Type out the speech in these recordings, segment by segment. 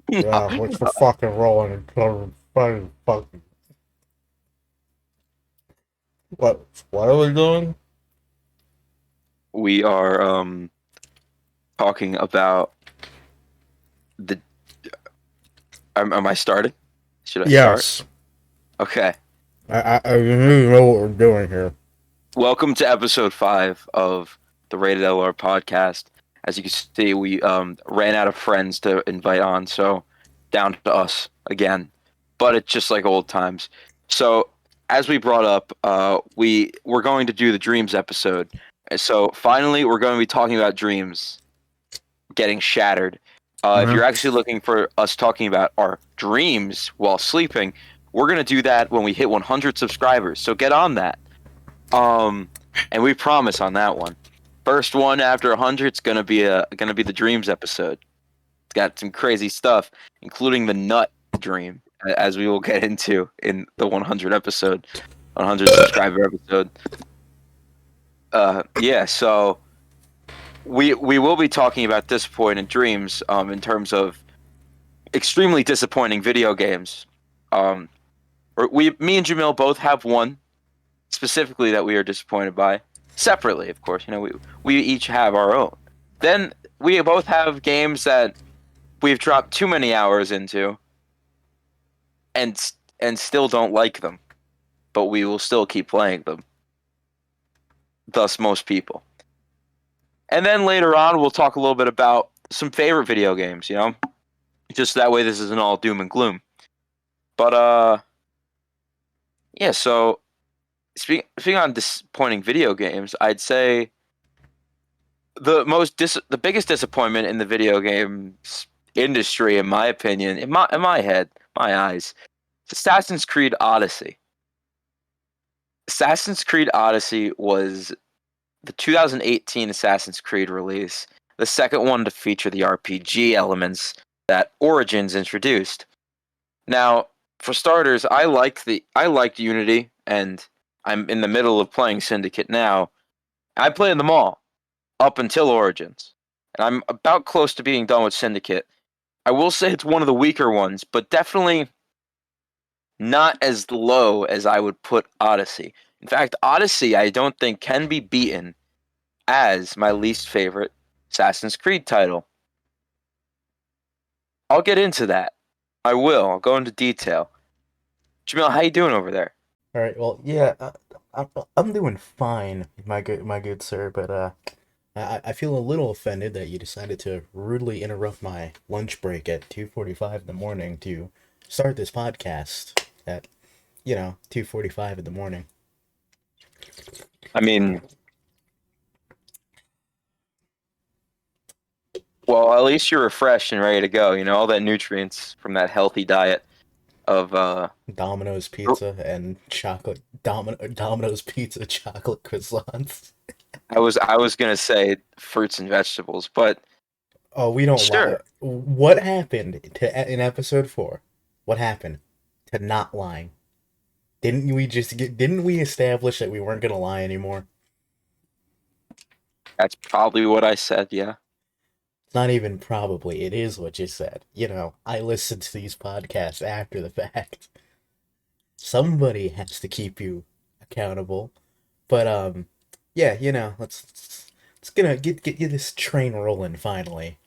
Yeah, which we're fucking rolling and fucking. What are we doing? We are talking about the. Am I started? Should I start? Yes. Okay. I don't know what we're doing here. Welcome to episode 5 of the Rated LR podcast. As you can see, we ran out of friends to invite on, so down to us again. But it's just like old times. So as we brought up, we're going to do the dreams episode. So finally, we're going to be talking about dreams getting shattered. If Mm-hmm. you're actually looking for us talking about our dreams while sleeping, we're gonna do that when we hit 100 subscribers. So get on that. And we promise on that one. First one after 100 is gonna be the dreams episode. It's got some crazy stuff, including the nut dream, as we will get into in the 100 episode, 100 subscriber episode. Yeah. So we will be talking about disappointing dreams in terms of extremely disappointing video games. Um, me and Jamil both have one specifically that we are disappointed by. Separately, of course, we each have our own. Then we both have games that we've dropped too many hours into, and and still don't like them, but we will still keep playing them. Thus, most people. And then later on, we'll talk a little bit about some favorite video games. Just that way, this isn't all doom and gloom. But yeah. So speaking on disappointing video games, I'd say the biggest disappointment in the video games industry, in my opinion, in my head, my eyes, it's Assassin's Creed Odyssey. Assassin's Creed Odyssey was the 2018 Assassin's Creed release, the second one to feature the RPG elements that Origins introduced. Now, for starters, I liked Unity, and I'm in the middle of playing Syndicate now. I played them all up until Origins, and I'm about close to being done with Syndicate. I will say it's one of the weaker ones, but definitely not as low as I would put Odyssey. In fact, Odyssey I don't think can be beaten as my least favorite Assassin's Creed title. I'll get into that. I will. I'll go into detail. Jamil, how you doing over there? All right. Well, yeah, I'm doing fine, my good sir. But I feel a little offended that you decided to rudely interrupt my lunch break at 2:45 in the morning to start this podcast at 2:45 in the morning. I mean, well, at least you're refreshed and ready to go. All that nutrients from that healthy diet of Domino's pizza and Domino's pizza chocolate croissants. I was gonna say fruits and vegetables, but Oh, we don't lie. sure. What happened in episode 4? What happened to not lying? Didn't we establish that we weren't going to lie anymore? That's probably what I said, yeah. It's not even probably. It is what you said. I listen to these podcasts after the fact. Somebody has to keep you accountable. But yeah, let's gonna get you this train rolling finally.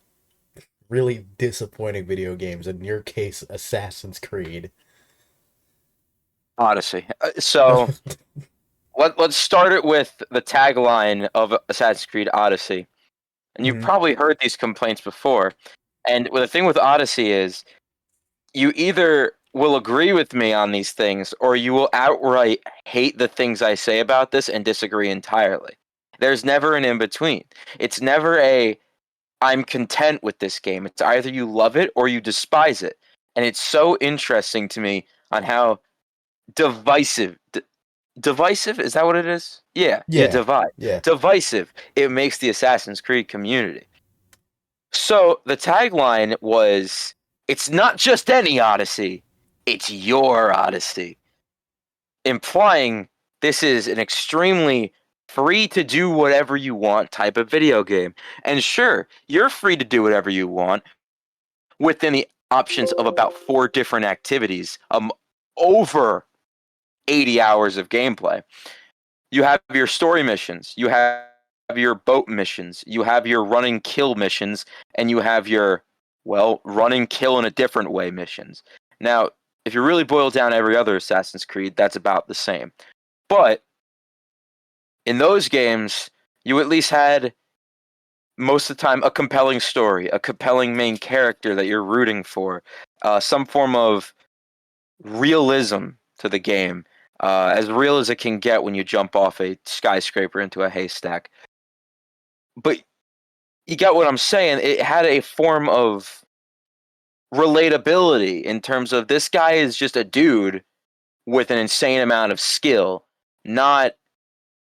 Really disappointing video games. In your case, Assassin's Creed. Odyssey. So let's start it with the tagline of Assassin's Creed Odyssey. And you've Mhm. probably heard these complaints before. And the thing with Odyssey is you either will agree with me on these things or you will outright hate the things I say about this and disagree entirely. There's never an in between. It's never a I'm content with this game. It's either you love it or you despise it. And it's so interesting to me on how divisive divisive, is that what it is? Yeah, Yeah, divide. yeah. Divisive it makes the Assassin's Creed community. So the tagline was, it's not just any Odyssey, it's your Odyssey, implying this is an extremely free to do whatever you want type of video game. And sure, you're free to do whatever you want, within the options of about 4 different activities, over 80 hours of gameplay. You have your story missions, you have your boat missions, you have your run and kill missions, and you have your, well, run and kill in a different way missions. Now, if you really boil down every other Assassin's Creed, that's about the same. But in those games, you at least had most of the time a compelling story, a compelling main character that you're rooting for, some form of realism to the game, as real as it can get when you jump off a skyscraper into a haystack. But you get what I'm saying. It had a form of relatability in terms of this guy is just a dude with an insane amount of skill, not,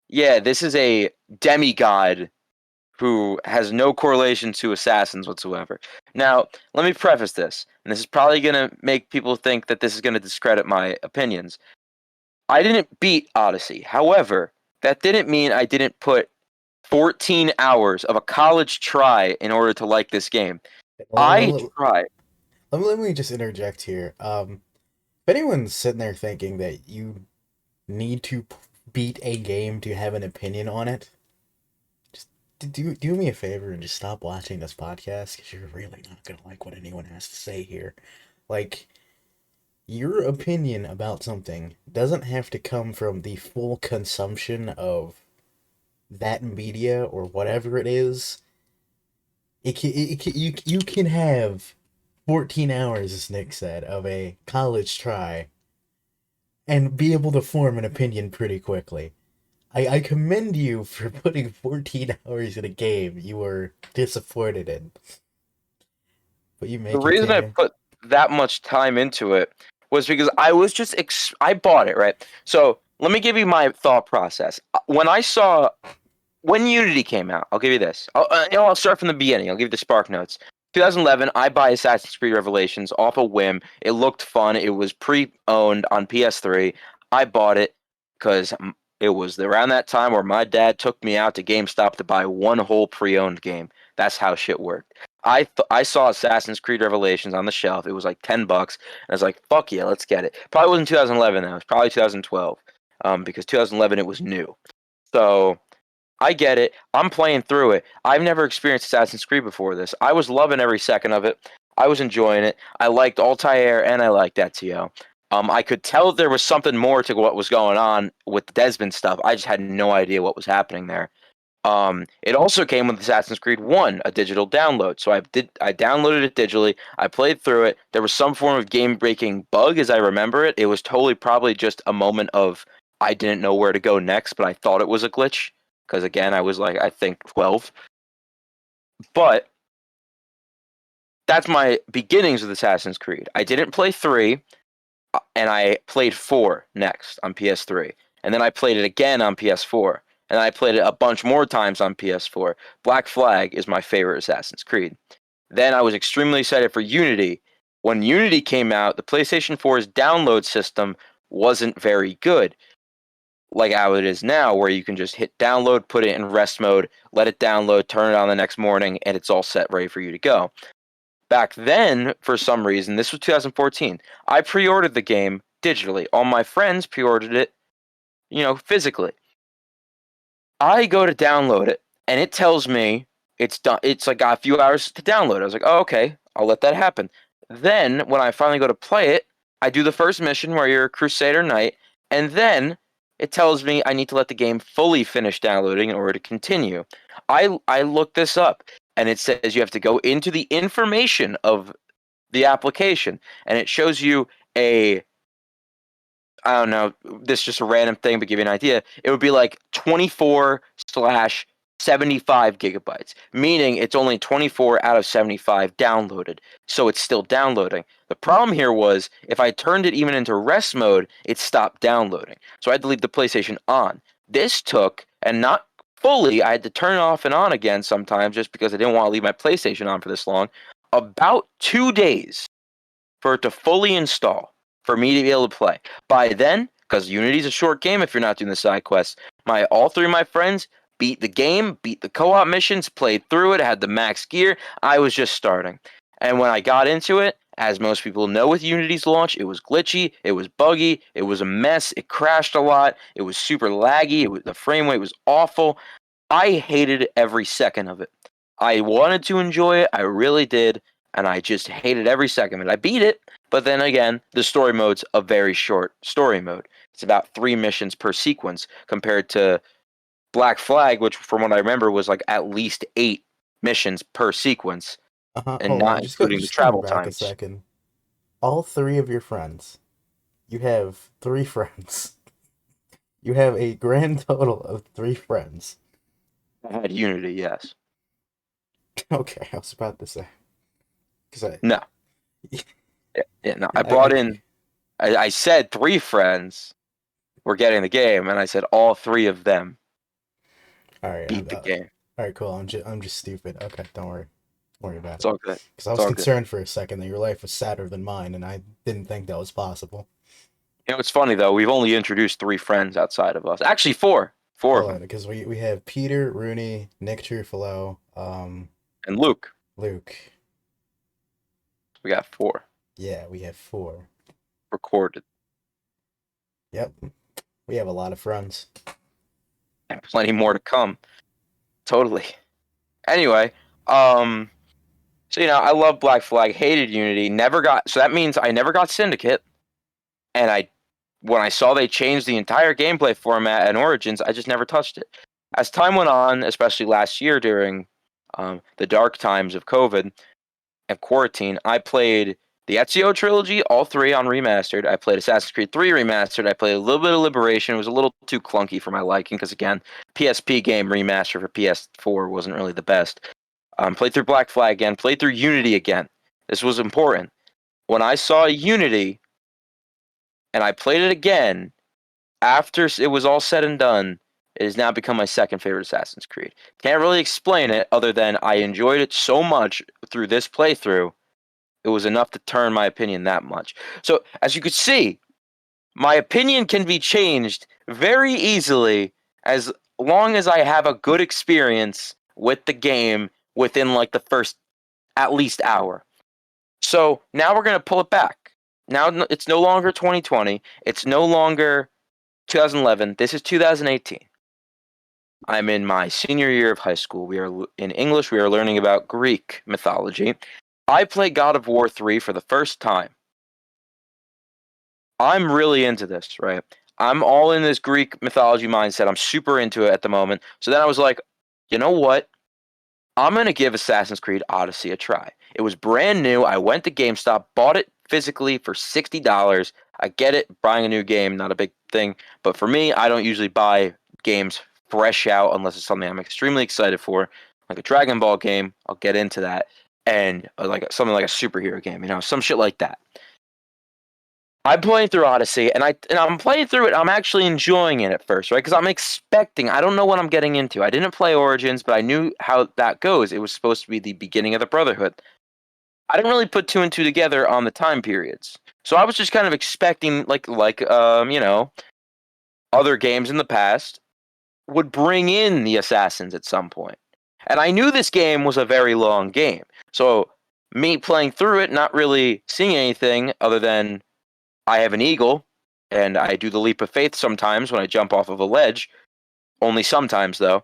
yeah, this is a demigod who has no correlation to assassins whatsoever. Now, let me preface this, and this is probably going to make people think that this is going to discredit my opinions. I didn't beat Odyssey. However, that didn't mean I didn't put 14 hours of a college try in order to like this game. I Let, tried. let me just interject here. If anyone's sitting there thinking that you need to beat a game to have an opinion on it, just do me a favor and just stop watching this podcast because you're really not gonna like what anyone has to say here. Like, your opinion about something doesn't have to come from the full consumption of that media or whatever it is. You can have 14 hours, as Nick said, of a college try and be able to form an opinion pretty quickly. I commend you for putting 14 hours in a game you were disappointed in. But you may The reason I continue. put that much time into it was because I was just I bought it, right? So let me give you my thought process. When Unity came out, I'll give you this. I'll start from the beginning. I'll give you the spark notes. 2011, I buy Assassin's Creed Revelations off a whim. It looked fun. It was pre-owned on PS3. I bought it because it was around that time where my dad took me out to GameStop to buy one whole pre-owned game. That's how shit worked. I saw Assassin's Creed Revelations on the shelf. It was like $10, and I was like, "Fuck yeah, let's get it." Probably wasn't 2011 though. It was probably 2012, because 2011 it was new. So I get it. I'm playing through it. I've never experienced Assassin's Creed before this. I was loving every second of it. I was enjoying it. I liked Altair and I liked Ezio. I could tell there was something more to what was going on with the Desmond stuff. I just had no idea what was happening there. It also came with Assassin's Creed 1, a digital download. So I downloaded it digitally. I played through it. There was some form of game-breaking bug as I remember it. It was totally probably just a moment of I didn't know where to go next, but I thought it was a glitch because again, I was like I think 12. But that's my beginnings with Assassin's Creed. I didn't play 3, and I played 4 next on PS3. And then I played it again on PS4. And I played it a bunch more times on PS4. Black Flag is my favorite Assassin's Creed. Then I was extremely excited for Unity. When Unity came out, the PlayStation 4's download system wasn't very good, like how it is now, where you can just hit download, put it in rest mode, let it download, turn it on the next morning, and it's all set, ready for you to go. Back then, for some reason, this was 2014, I pre-ordered the game digitally. All my friends pre-ordered it, physically. I go to download it, and it tells me it's done. It's like got a few hours to download. I was like, oh, okay, I'll let that happen. Then, when I finally go to play it, I do the first mission where you're a Crusader Knight, and then it tells me I need to let the game fully finish downloading in order to continue. I looked this up, and it says you have to go into the information of the application, and it shows you a, I don't know, this is just a random thing, but give you an idea. It would be like 24/75 gigabytes, meaning it's only 24 out of 75 downloaded. So it's still downloading. The problem here was if I turned it even into rest mode, it stopped downloading. So I had to leave the PlayStation on. This took, and not fully, I had to turn it off and on again sometimes just because I didn't want to leave my PlayStation on for this long, about 2 days for it to fully install for me to be able to play. By then, because Unity's a short game if you're not doing the side quests, all 3 of my friends beat the game, beat the co-op missions, played through it, had the max gear. I was just starting. And when I got into it, as most people know with Unity's launch, it was glitchy, it was buggy, it was a mess, it crashed a lot, it was super laggy, the frame rate was awful. I hated every second of it. I wanted to enjoy it, I really did, and I just hated every second of it. I beat it, but then again, the story mode's a very short story mode. It's about 3 missions per sequence compared to Black Flag, which from what I remember was like at least 8 missions per sequence, and Hold not on, including the just going travel back a times. second. All three of your friends. You have three friends. You have a grand total of three friends. I had Unity, yes. Okay, I was about to say because No, yeah, no. I I brought in. I said 3 friends were getting the game, and I said all 3 of them all right, beat the game. all right, cool. I'm just stupid. Okay, don't worry about It's it. all good. Because I It's was all good. concerned for a second that your life was sadder than mine, and I didn't think that was possible. You know, it's funny though. We've only introduced 3 friends outside of us. Actually, 4. 4 of Hold on, them. because we have Peter, Rooney, Nick Trufalo, And Luke, Luke. we got 4 Yeah, we have four. recorded, Yep, we have a lot of friends. and plenty more to come. Totally. Anyway, um, so I love Black Flag, hated Unity, never got. So that means I never got Syndicate, and when I saw they changed the entire gameplay format and Origins, I just never touched it. As time went on, especially last year during the dark times of COVID and quarantine, I played the Ezio trilogy, all 3 on remastered. I played Assassin's Creed 3 remastered. I played a little bit of Liberation. It was a little too clunky for my liking because, again, PSP game remaster for PS4 wasn't really the best. Played through Black Flag again, played through Unity again. This was important. When I saw Unity and I played it again, after it was all said and done, it has now become my second favorite Assassin's Creed. Can't really explain it other than I enjoyed it so much through this playthrough. It was enough to turn my opinion that much. So, as you could see, my opinion can be changed very easily as long as I have a good experience with the game within like the first at least hour. So, now we're going to pull it back. Now it's no longer 2020, it's no longer 2011, this is 2018. I'm in my senior year of high school. We are in English. We are learning about Greek mythology. I play God of War 3 for the first time. I'm really into this, right? I'm all in this Greek mythology mindset. I'm super into it at the moment. So then I was like, you know what? I'm going to give Assassin's Creed Odyssey a try. It was brand new. I went to GameStop, bought it physically for $60. I get it, buying a new game, not a big thing. But for me, I don't usually buy games fresh out unless it's something I'm extremely excited for. Like a Dragon Ball game, I'll get into that. And like something like a superhero game, some shit like that. I'm playing through Odyssey, and I'm playing through it. I'm actually enjoying it at first, right? Because I'm expecting. I don't know what I'm getting into. I didn't play Origins, but I knew how that goes. It was supposed to be the beginning of the Brotherhood. I didn't really put 2 and 2 together on the time periods, so I was just kind of expecting, other games in the past would bring in the assassins at some point. And I knew this game was a very long game, so me playing through it, not really seeing anything other than I have an eagle, and I do the leap of faith sometimes when I jump off of a ledge. Only sometimes, though.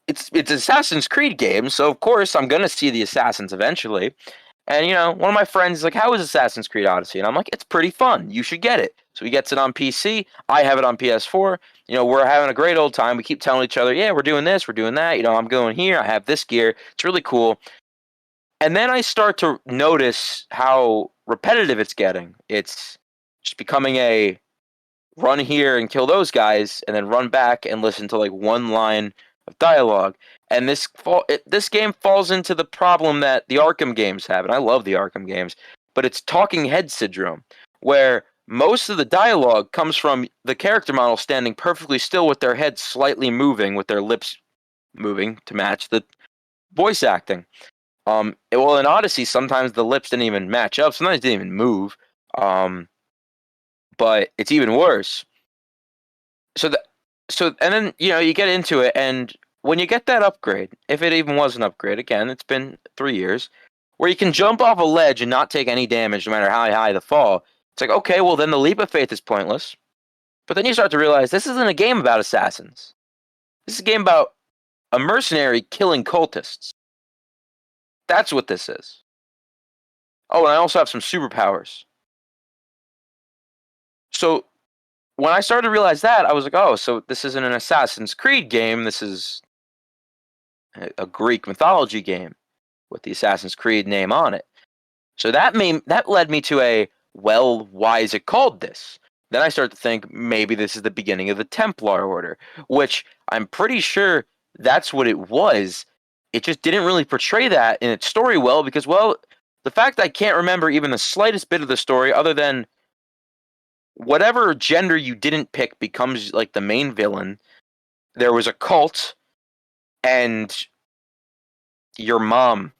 It's Assassin's Creed game, so of course I'm gonna see the assassins eventually. And one of my friends is like, "How is Assassin's Creed Odyssey?" And I'm like, "It's pretty fun. You should get it." So he gets it on PC. I have it on PS4. We're having a great old time. We keep telling each other, "Yeah, we're doing this, we're doing that." I'm going here. I have this gear. It's really cool. And then I start to notice how repetitive it's getting. It's just becoming a run here and kill those guys, and then run back and listen to like one line of dialogue. And this game falls into the problem that the Arkham games have, and I love the Arkham games, but it's talking head syndrome, where most of the dialogue comes from the character model standing perfectly still with their head slightly moving, with their lips moving to match the voice acting. Well, in Odyssey, sometimes the lips didn't even match up. Sometimes they didn't even move. Um, but it's even worse. So, and then you get into it, and when you get that upgrade, if it even was an upgrade, again, it's been 3 years, where you can jump off a ledge and not take any damage no matter how high the fall, it's like, okay, well, then the leap of faith is pointless. But then you start to realize this isn't a game about assassins. This is a game about a mercenary killing cultists. That's what this is. Oh, and I also have some superpowers. So when I started to realize that, I was like, oh, so this isn't an Assassin's Creed game. This is a Greek mythology game with the Assassin's Creed name on it. So that led me to a, well, why is it called this? Then I start to think maybe this is the beginning of the Templar Order, which I'm pretty sure that's what it was. It just didn't really portray that in its story well because, well, the fact I can't remember even the slightest bit of the story other than whatever gender you didn't pick becomes like the main villain. There was a cult, and your mom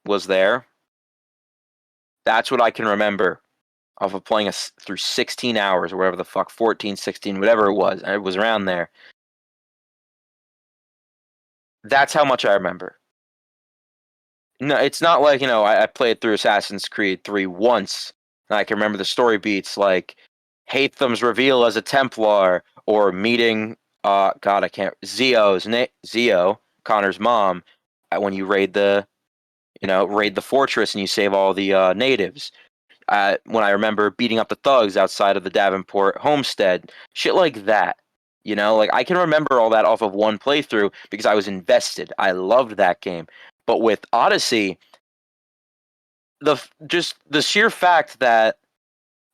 was there. That's what I can remember of playing through 16 hours or whatever the fuck, 14, 16, whatever it was. It was around there. That's how much I remember. No, it's not like, I played through Assassin's Creed 3 once, and I can remember the story beats like Hatham's reveal as a Templar or meeting, God, I can't, Zio, Connor's mom, when you raid the fortress and you save all the natives. When I remember beating up the thugs outside of the Davenport homestead, shit like that. Like I can remember all that off of one playthrough because I was invested. I loved that game. But with Odyssey, just the sheer fact that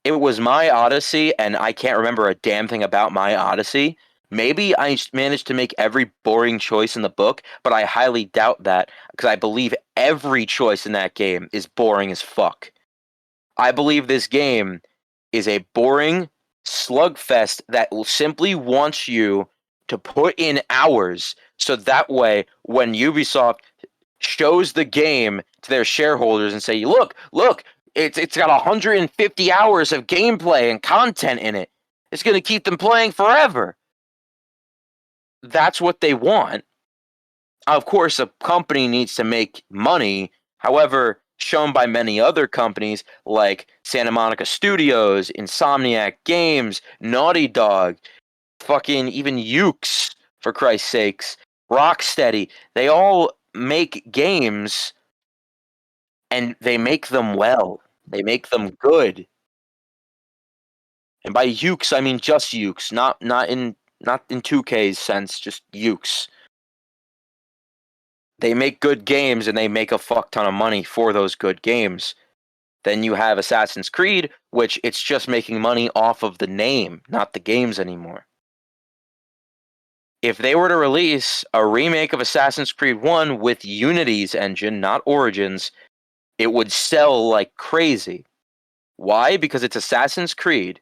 it was my Odyssey and I can't remember a damn thing about my Odyssey. Maybe I managed to make every boring choice in the book, but I highly doubt that because I believe every choice in that game is boring as fuck. I believe this game is a boring slugfest that simply wants you to put in hours so that way when Ubisoft shows the game to their shareholders and say, look, it's got 150 hours of gameplay and content in it. It's going to keep them playing forever. That's what they want. Of course, a company needs to make money. However, shown by many other companies like Santa Monica Studios, Insomniac Games, Naughty Dog, fucking even Ukes, for Christ's sakes, Rocksteady, they all make games and they make them well. They make them good. And by Ukes, I mean just Ukes, not in 2K's sense, just Ukes. They make good games and they make a fuck ton of money for those good games. Then you have Assassin's Creed, which it's just making money off of the name, not the games anymore. If they were to release a remake of Assassin's Creed 1 with Unity's engine, not Origins, it would sell like crazy. Why? Because it's Assassin's Creed.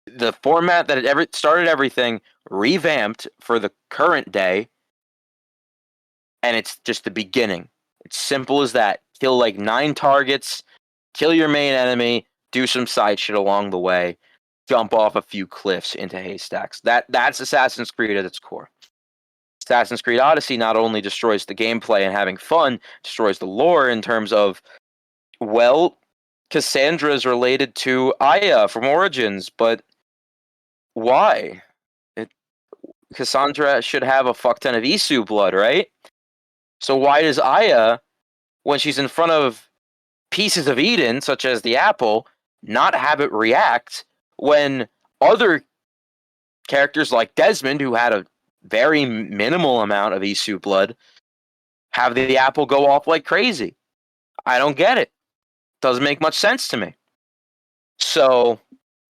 The format that it ever started everything revamped for the current day, and it's just the beginning. It's simple as that. Kill like 9 targets, kill your main enemy, do some side shit along the way, jump off a few cliffs into haystacks. That's Assassin's Creed at its core. Assassin's Creed Odyssey not only destroys the gameplay and having fun, destroys the lore in terms of, well, Cassandra is related to Aya from Origins, but why? It, Cassandra should have a fuck ton of Isu blood, right? So why does Aya, when she's in front of pieces of Eden, such as the apple, not have it react when other characters like Desmond, who had a very minimal amount of Isu blood, have the apple go off like crazy? I don't get it. Doesn't make much sense to me. So,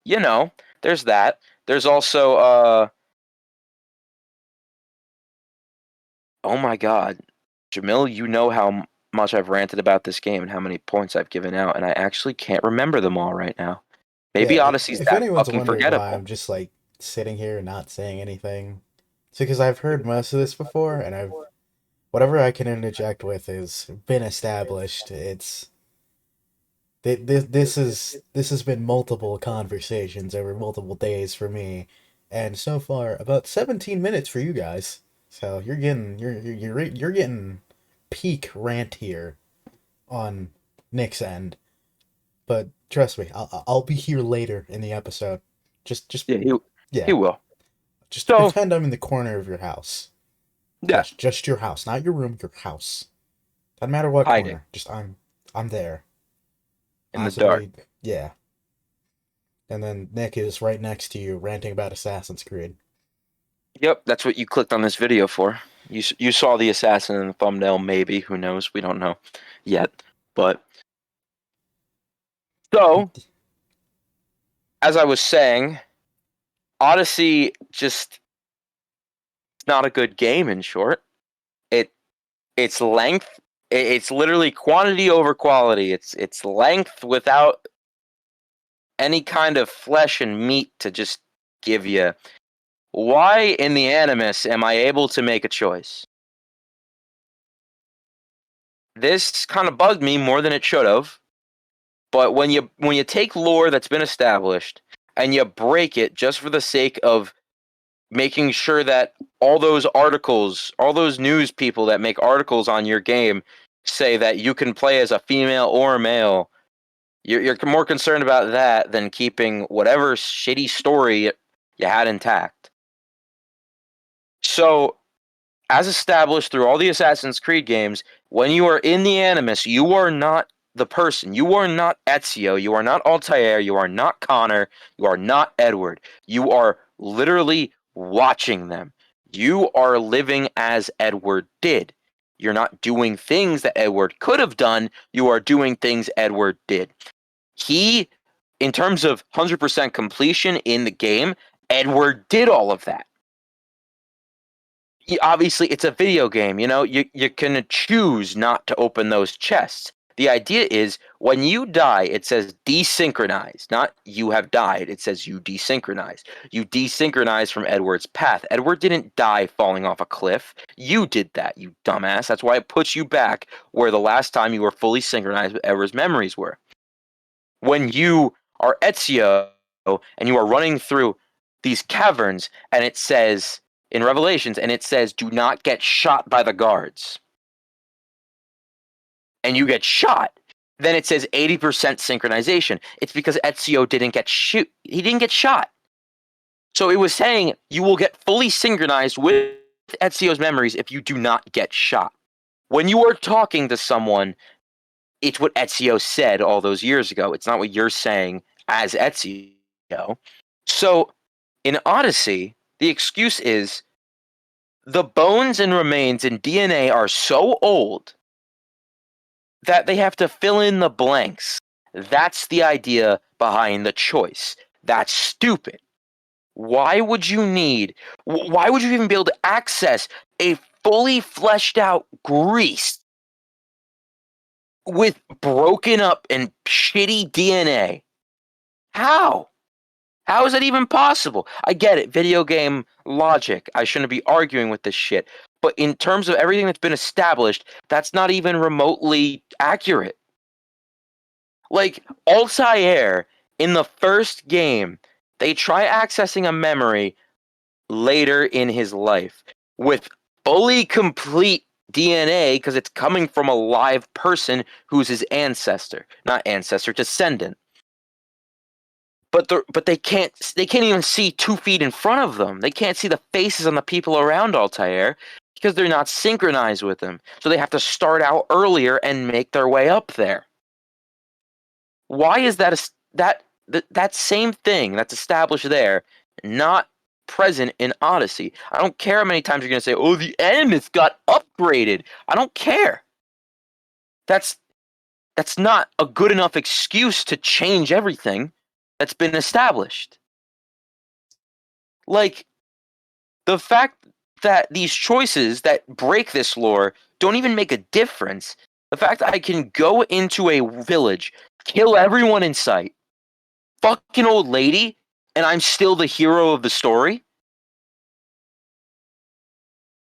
there's that. There's also, oh my god, Jamil, you know how much I've ranted about this game and how many points I've given out, and I actually can't remember them all right now. Yeah, Maybe Odyssey's if that anyone's fucking wondering why I'm forgettable. just like sitting here and not saying anything, it's because I've heard most of this before, and I've whatever I can interject with has been established. This has been multiple conversations over multiple days for me, and so far about 17 minutes for you guys. So you're getting peak rant here on Nick's end. But trust me, I'll be here later in the episode. Just Yeah, he yeah, will. just So pretend I'm in the corner of your house. yeah, Yes, just your house, not your room, your house. Doesn't matter what hiding corner. Just I'm there. in the dark. Possibly, yeah. And then Nick is right next to you, ranting about Assassin's Creed. Yep, that's what you clicked on this video for. You saw the assassin in the thumbnail, maybe. Who knows? We don't know yet. But so, as I was saying, Odyssey just not a good game. In short, it its length. It's literally quantity over quality. It's length without any kind of flesh and meat to just give you. Why in the Animus am I able to make a choice? This kind of bugged me more than it should have. But when you take lore that's been established and you break it just for the sake of making sure that all those articles, all those news people that make articles on your game say that you can play as a female or a male, you're more concerned about that than keeping whatever shitty story you had intact. So, as established through all the Assassin's Creed games, when you are in the Animus, you are not the person. You are not Ezio. You are not Altair. You are not Connor. You are not Edward. You are literally watching them. You are living as Edward did. You're not doing things that Edward could have done. You are doing things Edward did. He, in terms of 100% completion in the game, Edward did all of that. Obviously it's a video game, you can choose not to open those chests. The idea is when you die, it says desynchronize, not you have died. It says you desynchronize. You desynchronize from Edward's path. Edward didn't die falling off a cliff. You did that, you dumbass. That's why it puts you back where the last time you were fully synchronized with Edward's memories were. When you are Ezio and you are running through these caverns and it says in Revelations, and it says, do not get shot by the guards. And you get shot. Then it says 80% synchronization. It's because Ezio didn't get he didn't get shot. So it was saying you will get fully synchronized with Ezio's memories if you do not get shot. When you are talking to someone, it's what Ezio said all those years ago. It's not what you're saying as Ezio. So in Odyssey, the excuse is the bones and remains in DNA are so old that they have to fill in the blanks. That's the idea behind the choice. That's stupid. Why would you even be able to access a fully fleshed out Greece with broken up and shitty DNA? How? How is that even possible? I get it, video game logic. I shouldn't be arguing with this shit. But in terms of everything that's been established, that's not even remotely accurate. Like, Altair, in the first game, they try accessing a memory later in his life with fully complete DNA because it's coming from a live person who's his ancestor. Not ancestor, descendant. But they can't even see 2 feet in front of them. They can't see the faces on the people around Altair because they're not synchronized with him. So they have to start out earlier and make their way up there. Why is that same thing that's established there not present in Odyssey? I don't care how many times you're going to say, "Oh, the Animus got upgraded." I don't care. That's not a good enough excuse to change everything that's been established. Like, the fact that these choices that break this lore don't even make a difference. The fact that I can go into a village, kill everyone in sight, fucking old lady, and I'm still the hero of the story.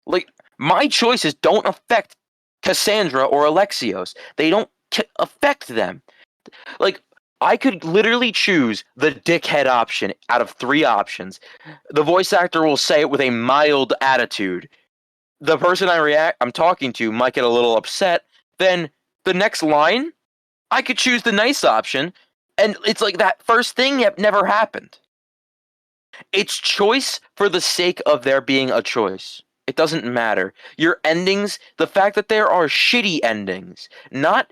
Like, my choices don't affect Cassandra or Alexios. They don't affect them. Like, I could literally choose the dickhead option out of 3 options. The voice actor will say it with a mild attitude. the person I'm talking to might get a little upset. Then the next line, I could choose the nice option, and it's like that first thing never happened. It's choice for the sake of there being a choice. It doesn't matter. Your endings, the fact that there are shitty endings, not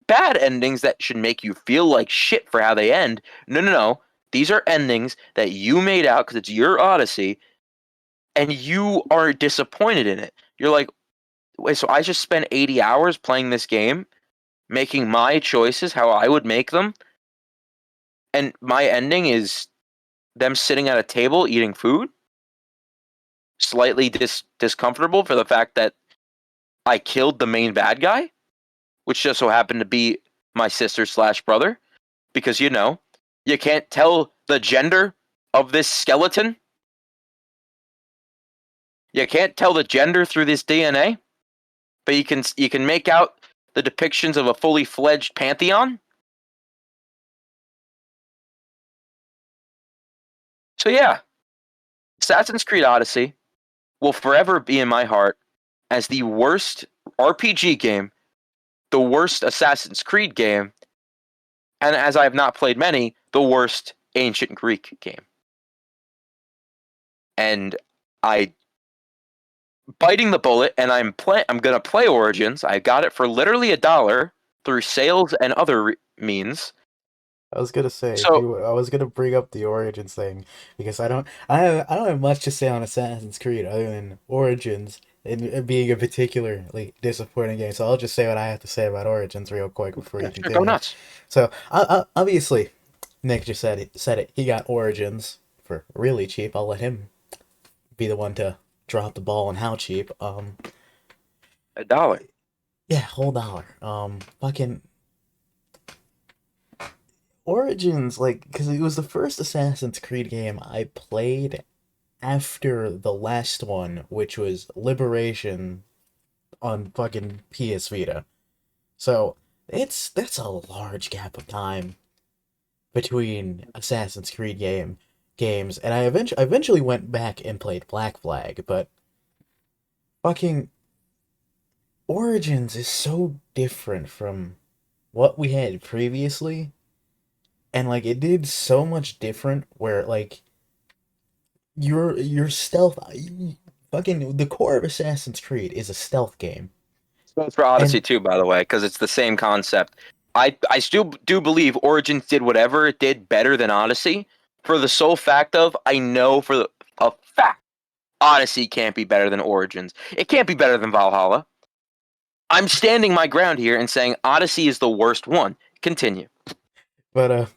bad endings that should make you feel like shit for how they end. No, no, no. These are endings that you made out because it's your Odyssey, and you are disappointed in it. You're like, wait, so I just spent 80 hours playing this game, making my choices how I would make them, and my ending is them sitting at a table eating food, slightly discomfortable for the fact that I killed the main bad guy, which just so happened to be my sister slash brother, because you can't tell the gender of this skeleton. You can't tell the gender through this DNA, but you can make out the depictions of a fully fledged pantheon. So yeah, Assassin's Creed Odyssey will forever be in my heart as the worst RPG game, the worst Assassin's Creed game, and as I have not played many, the worst ancient Greek game. And I biting the bullet, and I'm gonna play Origins. I got it for literally $1 through sales and other means. I was gonna say if So you, I was gonna bring up the Origins thing because I don't have much to say on Assassin's Creed other than Origins and it being a particularly disappointing game. So I'll just say what I have to say about Origins real quick before yeah, you sure, go continue. nuts. So obviously, Nick just said it. Said it. He got Origins for really cheap. I'll let him be the one to drop the ball on how cheap. $1. Yeah, whole dollar. Fucking Origins, like, because it was the first Assassin's Creed game I played after the last one, which was Liberation on fucking PS Vita. So that's a large gap of time between Assassin's Creed games, and I eventually went back and played Black Flag, but fucking Origins is so different from what we had previously, and like it did so much different where like your stealth fucking the core of Assassin's Creed is a stealth game. It's for Odyssey And too, by the way, because it's the same concept. I still do believe Origins did whatever it did better than Odyssey, for the sole fact of I know a fact Odyssey can't be better than Origins. It can't be better than Valhalla. I'm standing my ground here and saying Odyssey is the worst one. Continue. but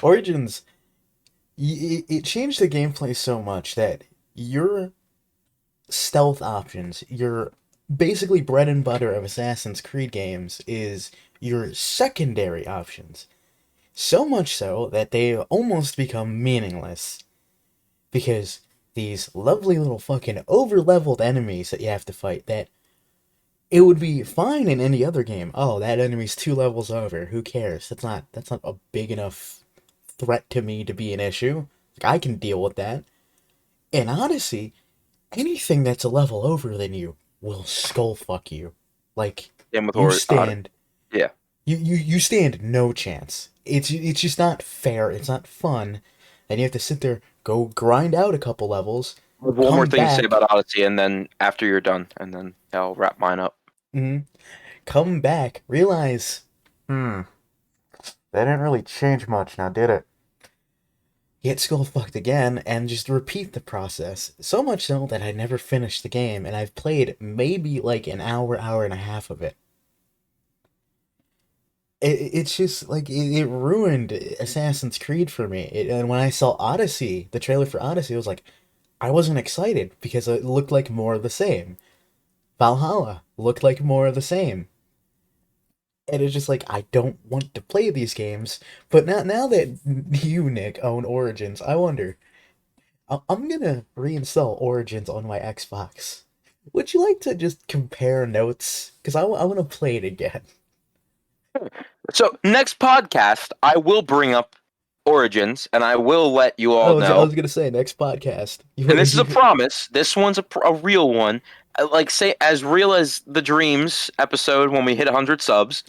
Origins it changed the gameplay so much that your stealth options, your basically bread and butter of Assassin's Creed games is your secondary options. So much so that they almost become meaningless because these lovely little fucking over-leveled enemies that you have to fight that it would be fine in any other game. Oh, that enemy's 2 levels over. Who cares? That's not a big enough threat to me to be an issue. Like I can deal with that. In Odyssey, anything that's a level over than you will skull fuck you. Like Same with you Odyssey. stand Yeah. you stand no chance. It's just not fair. It's not fun. And you have to sit there, go grind out a couple levels, One more come thing to say back, about Odyssey, and then after you're done, and then I'll wrap mine up. mhm, come back, realize, that didn't really change much now, did it? Get skull fucked again, and just repeat the process. So much so that I never finished the game, and I've played maybe like an hour, hour and a half of it. It's just like it ruined Assassin's Creed for me. And when I saw Odyssey, the trailer for Odyssey, I was like, I wasn't excited because it looked like more of the same. Valhalla looked like more of the same. And it's just like I don't want to play these games. But now that you, Nick, own Origins, I wonder. I'm gonna reinstall Origins on my Xbox. Would you like to just compare notes? Because I want to play it again. So next podcast, I will bring up Origins, and I will let you all I know. was gonna say next podcast. And this is a promise. This one's a real one. like say as real as the Dreams episode when we hit 100 subs,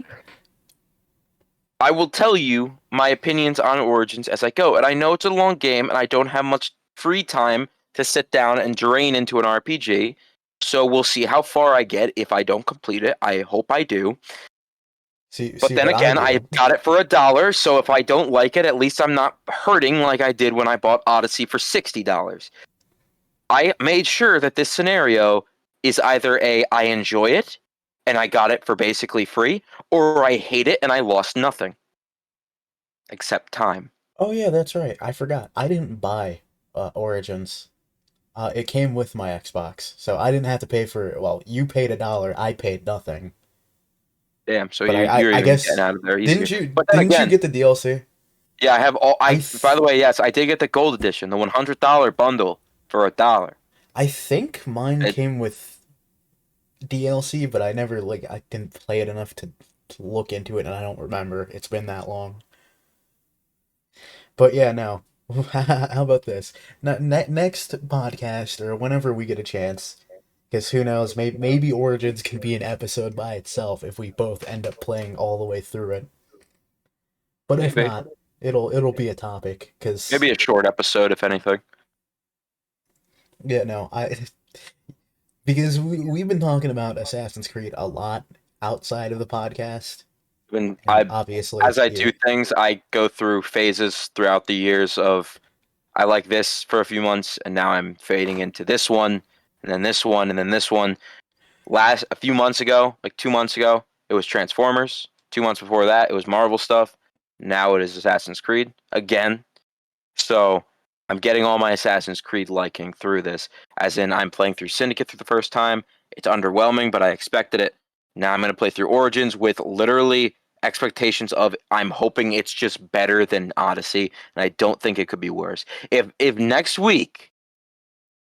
I will tell you my opinions on Origins as I go. And I know it's a long game and I don't have much free time to sit down and drain into an RPG. So we'll see how far I get if I don't complete it. I hope I do. But See then what I again, I do. got it for $1, so if I don't like it, at least I'm not hurting like I did when I bought Odyssey for $60. I made sure that this scenario is either I enjoy it and I got it for basically free, or I hate it and I lost nothing except time. Oh yeah, that's right. I forgot. I didn't buy Origins. It came with my Xbox, so I didn't have to pay for. Well, you paid $1. I paid nothing. Damn, so But you're I even getting guess out of there easier. didn't you But then didn't you again, get the DLC? yeah, I have all. I I by th- the way, yes, I did get the gold edition, the $100 bundle for $1. I think mine It, came with DLC, but I never I didn't play it enough to look into it, and I don't remember. It's been that long. But yeah, no. How about this? Next podcast or whenever we get a chance, because who knows, maybe Origins can be an episode by itself if we both end up playing all the way through it. But if maybe not, it'll be a topic. Because maybe a short episode if anything. yeah, no, I because we've been talking about Assassin's Creed a lot outside of the podcast, When and I obviously as I you. do things, I go through phases throughout the years of I like this for a few months, and now I'm fading into this one, and then this one, and then this one. Last a few months ago, like 2 months ago, it was Transformers. 2 months before that, it was Marvel stuff. Now it is Assassin's Creed again. So I'm getting all my Assassin's Creed liking through this. As in, I'm playing through Syndicate for the first time. It's underwhelming, but I expected it. Now I'm going to play through Origins with literally expectations of I'm hoping it's just better than Odyssey, and I don't think it could be worse. If next week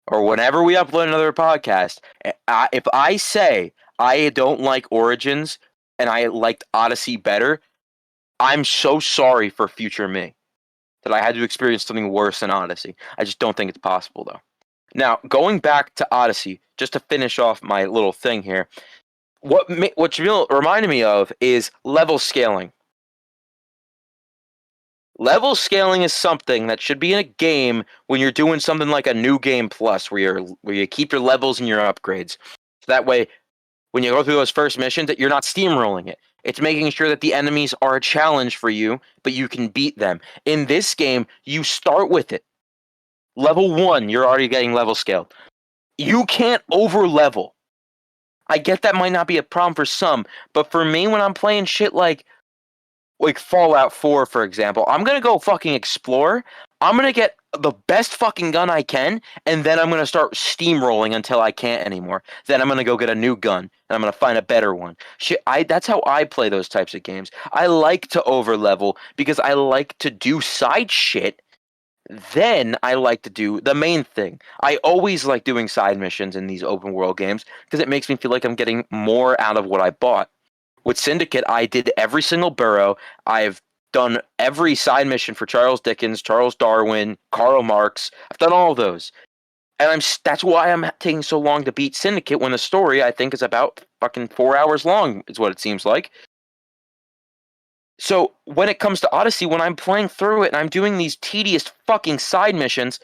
or whenever we upload another podcast, if I say I don't like Origins and I liked Odyssey better, I'm so sorry for future me that I had to experience something worse than Odyssey. I just don't think it's possible, though. Now, going back to Odyssey, just to finish off my little thing here, what Jamil reminded me of is level scaling. Level scaling is something that should be in a game when you're doing something like a new game plus, where you keep your levels and your upgrades. So that way, when you go through those first missions, that you're not steamrolling it. It's making sure that the enemies are a challenge for you, but you can beat them. In this game, you start with it. Level 1, you're already getting level scaled. You can't over level. I get that might not be a problem for some, but for me, when I'm playing shit like Fallout 4, for example, I'm gonna go fucking explore. I'm gonna get the best fucking gun I can, and then I'm gonna start steamrolling until I can't anymore. Then I'm gonna go get a new gun, and I'm gonna find a better one. Shit, that's how I play those types of games. I like to over level because I like to do side shit. Then I like to do the main thing. I always like doing side missions in these open world games because it makes me feel like I'm getting more out of what I bought. With Syndicate, I did every single borough. I've done every side mission for Charles Dickens, Charles Darwin, Karl Marx. I've done all of those. And that's why I'm taking so long to beat Syndicate when the story I think is about fucking 4 hours long is what it seems like. So when it comes to Odyssey, when I'm playing through it and I'm doing these tedious fucking side missions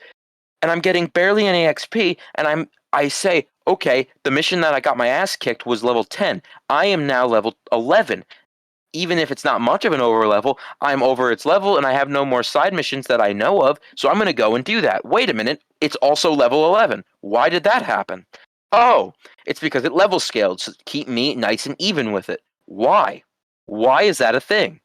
and I'm getting barely any XP and I say, okay, the mission that I got my ass kicked was level 10. I am now level 11. Even if it's not much of an over level, I'm over its level and I have no more side missions that I know of, so I'm going to go and do that. Wait a minute, it's also level 11. Why did that happen? Oh, it's because it level scaled to keep me nice and even with it. Why? Why is that a thing?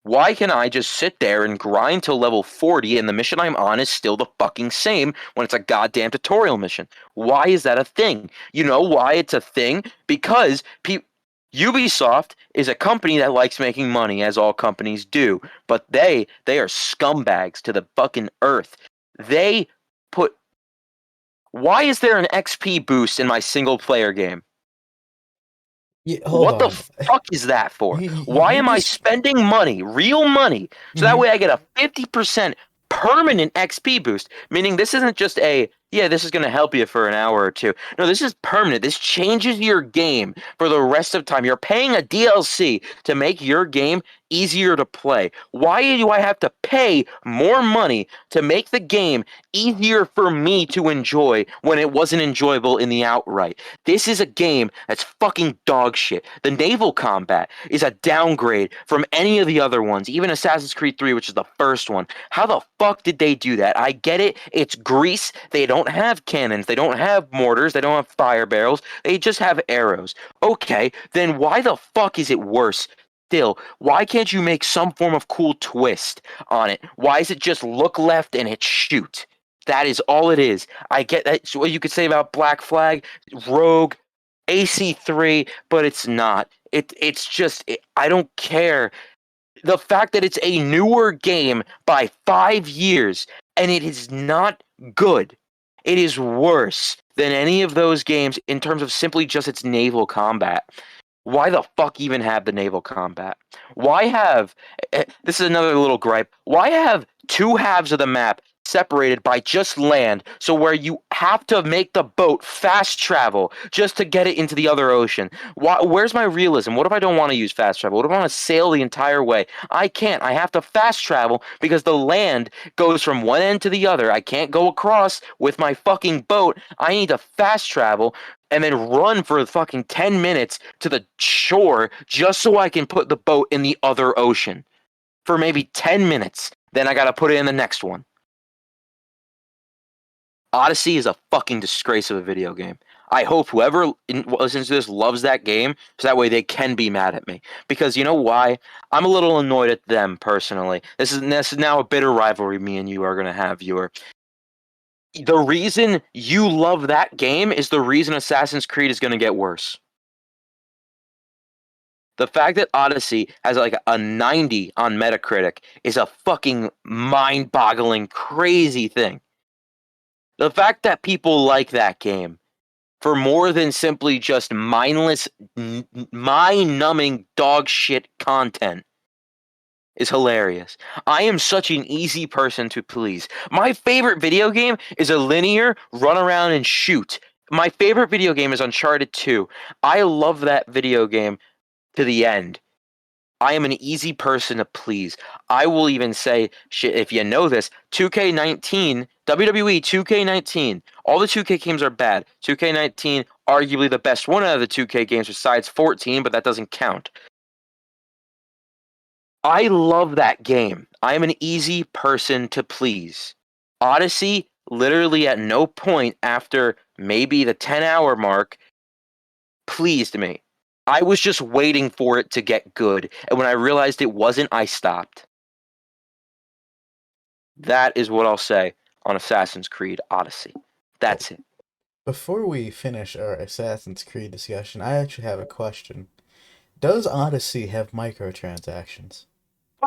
Why can I just sit there and grind till level 40 and the mission I'm on is still the fucking same when it's a goddamn tutorial mission? Why is that a thing? You know why it's a thing? Because Ubisoft is a company that likes making money, as all companies do, but they are scumbags to the fucking earth. They put Why is there an XP boost in my single player game? Yeah, hold What the on. fuck is that for? Why You am I just. spending money, real money, so that Mhm. way I get a 50% permanent XP boost? Meaning this isn't just a yeah, this is going to help you for an hour or two. No, this is permanent. This changes your game for the rest of time. You're paying a DLC to make your game easier to play. Why do I have to pay more money to make the game easier for me to enjoy when it wasn't enjoyable in the outright? This is a game that's fucking dog shit. The naval combat is a downgrade from any of the other ones, even Assassin's Creed 3, which is the first one. How the fuck did they do that? I get it. It's Greece. They don't have cannons. They don't have mortars. They don't have fire barrels. They just have arrows. Okay, then why the fuck is it worse? Still, why can't you make some form of cool twist on it? Why is it just look left and hit shoot? That is all it is. I get that. So what you could say about Black Flag, Rogue, AC3, but it's not. It's just I don't care. The fact that it's a newer game by 5 years and it is not good. It is worse than any of those games in terms of simply just its naval combat. Why the fuck even have the naval combat? Why have this is another little gripe. Why have two halves of the map separated by just land, so where you have to make the boat fast travel just to get it into the other ocean? Where's my realism? What if I don't want to use fast travel? What if I want to sail the entire way? I can't. I have to fast travel because the land goes from one end to the other. I can't go across with my fucking boat. I need to fast travel and then run for fucking 10 minutes to the shore just so I can put the boat in the other ocean for maybe 10 minutes. Then I gotta put it in the next one. Odyssey is a fucking disgrace of a video game. I hope whoever listens to this loves that game, so that way they can be mad at me. Because you know why? I'm a little annoyed at them personally. This is now a bitter rivalry me and you are gonna have, viewer. The reason you love that game is the reason Assassin's Creed is gonna get worse. The fact that Odyssey has like a 90 on Metacritic is a fucking mind-boggling, crazy thing. The fact that people like that game for more than simply just mindless, mind-numbing dog shit content is hilarious. I am such an easy person to please. My favorite video game is a linear run around and shoot. My favorite video game is Uncharted 2. I love that video game to the end. I am an easy person to please. I will even say, shit, if you know this, 2K19, WWE 2K19, all the 2K games are bad. 2K19, arguably the best one out of the 2K games besides 14, but that doesn't count. I love that game. I am an easy person to please. Odyssey, literally at no point after maybe the 10-hour mark, pleased me. I was just waiting for it to get good, and when I realized it wasn't, I stopped. That is what I'll say on Assassin's Creed Odyssey. Oh, That's it. before we finish our Assassin's Creed discussion, I actually have a question. Does Odyssey have microtransactions?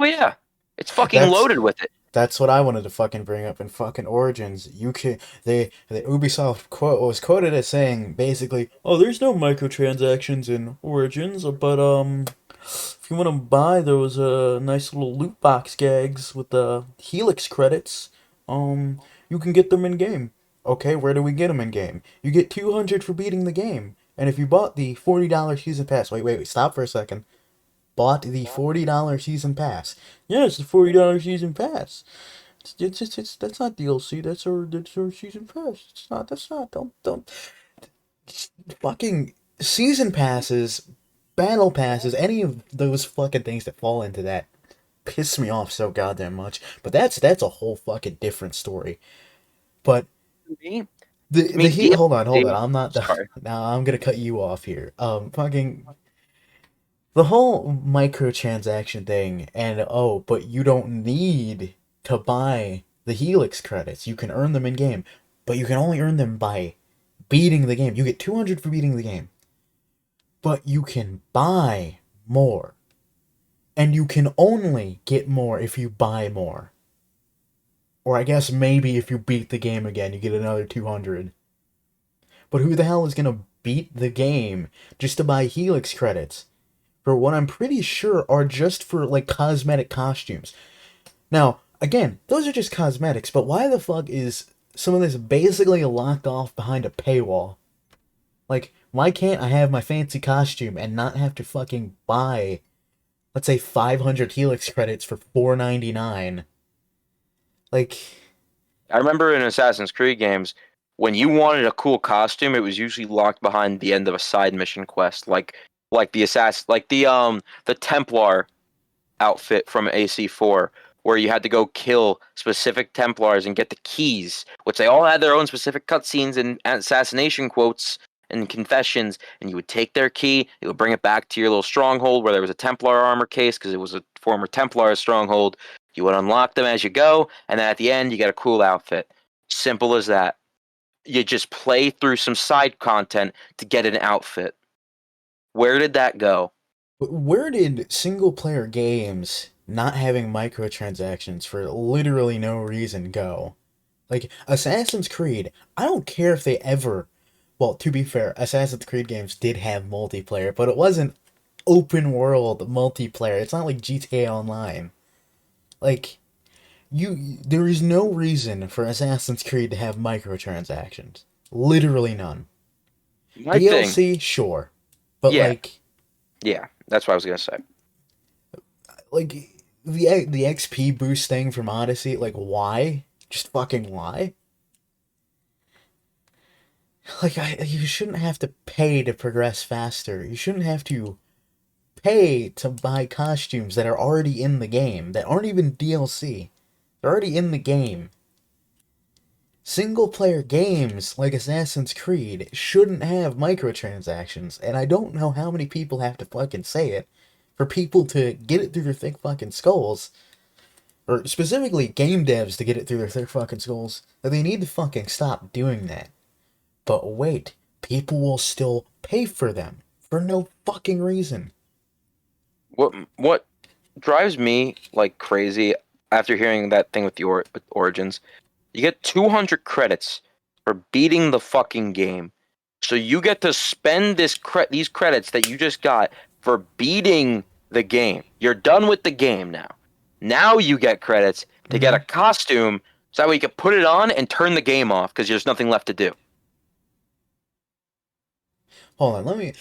Oh yeah, it's fucking That's loaded with it. That's what I wanted to fucking bring up in fucking Origins. You can the Ubisoft quote was quoted as saying basically, "Oh, there's no microtransactions in Origins, but if you want to buy those nice little loot box gags with the Helix credits, you can get them in game." Okay, where do we get them in game? You get 200 for beating the game. And if you bought the $40 season pass, wait, stop for a second. Bought the $40 season pass. Yeah, it's the $40 season pass. It's that's not DLC. That's our season pass. It's not. That's not. Don't. Fucking season passes, battle passes, any of those fucking things that fall into that piss me off so goddamn much. But that's a whole fucking different story. But Me? I the mean, heat. Hold on. DLC. I'm not done. Sorry. Now I'm gonna cut you off here. Fucking the whole microtransaction thing, and oh, but you don't need to buy the Helix credits. You can earn them in game, but you can only earn them by beating the game. You get 200 for beating the game, but you can buy more. And you can only get more if you buy more. Or I guess maybe if you beat the game again, you get another 200. But who the hell is gonna beat the game just to buy Helix credits? For what I'm pretty sure are just for like cosmetic costumes. Now, again, those are just cosmetics, but why the fuck is some of this basically locked off behind a paywall. Like, why can't I have my fancy costume and not have to fucking buy, let's say, 500 Helix credits for 4.99? Like, I remember in Assassin's Creed games, when you wanted a cool costume, it was usually locked behind the end of a side mission quest, like the Templar outfit from AC4, where you had to go kill specific Templars and get the keys, which they all had their own specific cutscenes and assassination quotes and confessions, and you would take their key, you would bring it back to your little stronghold where there was a Templar armor case because it was a former Templar stronghold. You would unlock them as you go, and then at the end you get a cool outfit. Simple as that. You just play through some side content to get an outfit. Where did that go? where did single player games not having microtransactions for literally no reason go? Like, Assassin's Creed, I don't care if they ever. Well, to be fair, Assassin's Creed games did have multiplayer, but it wasn't open world multiplayer. It's not like GTA Online. Like, there is no reason for Assassin's Creed to have microtransactions. Literally none. My thing, DLC, sure, but yeah, yeah, that's what I was gonna say. like the XP boost thing from Odyssey, like why? Just fucking why? Like you shouldn't have to pay to progress faster. You shouldn't have to pay to buy costumes that are already in the game, that aren't even DLC. They're already in the game. Single player games like Assassin's Creed shouldn't have microtransactions, and I don't know how many people have to fucking say it for people to get it through their thick fucking skulls, or specifically game devs to get it through their thick fucking skulls, that they need to fucking stop doing that. But wait, people will still pay for them for no fucking reason. What drives me like crazy after hearing that thing with the with Origins, you get 200 credits for beating the fucking game. So you get to spend these credits that you just got for beating the game. You're done with the game now. Now you get credits to get a Mm-hmm. costume so that way you can put it on and turn the game off because there's nothing left to do. Hold on, let me.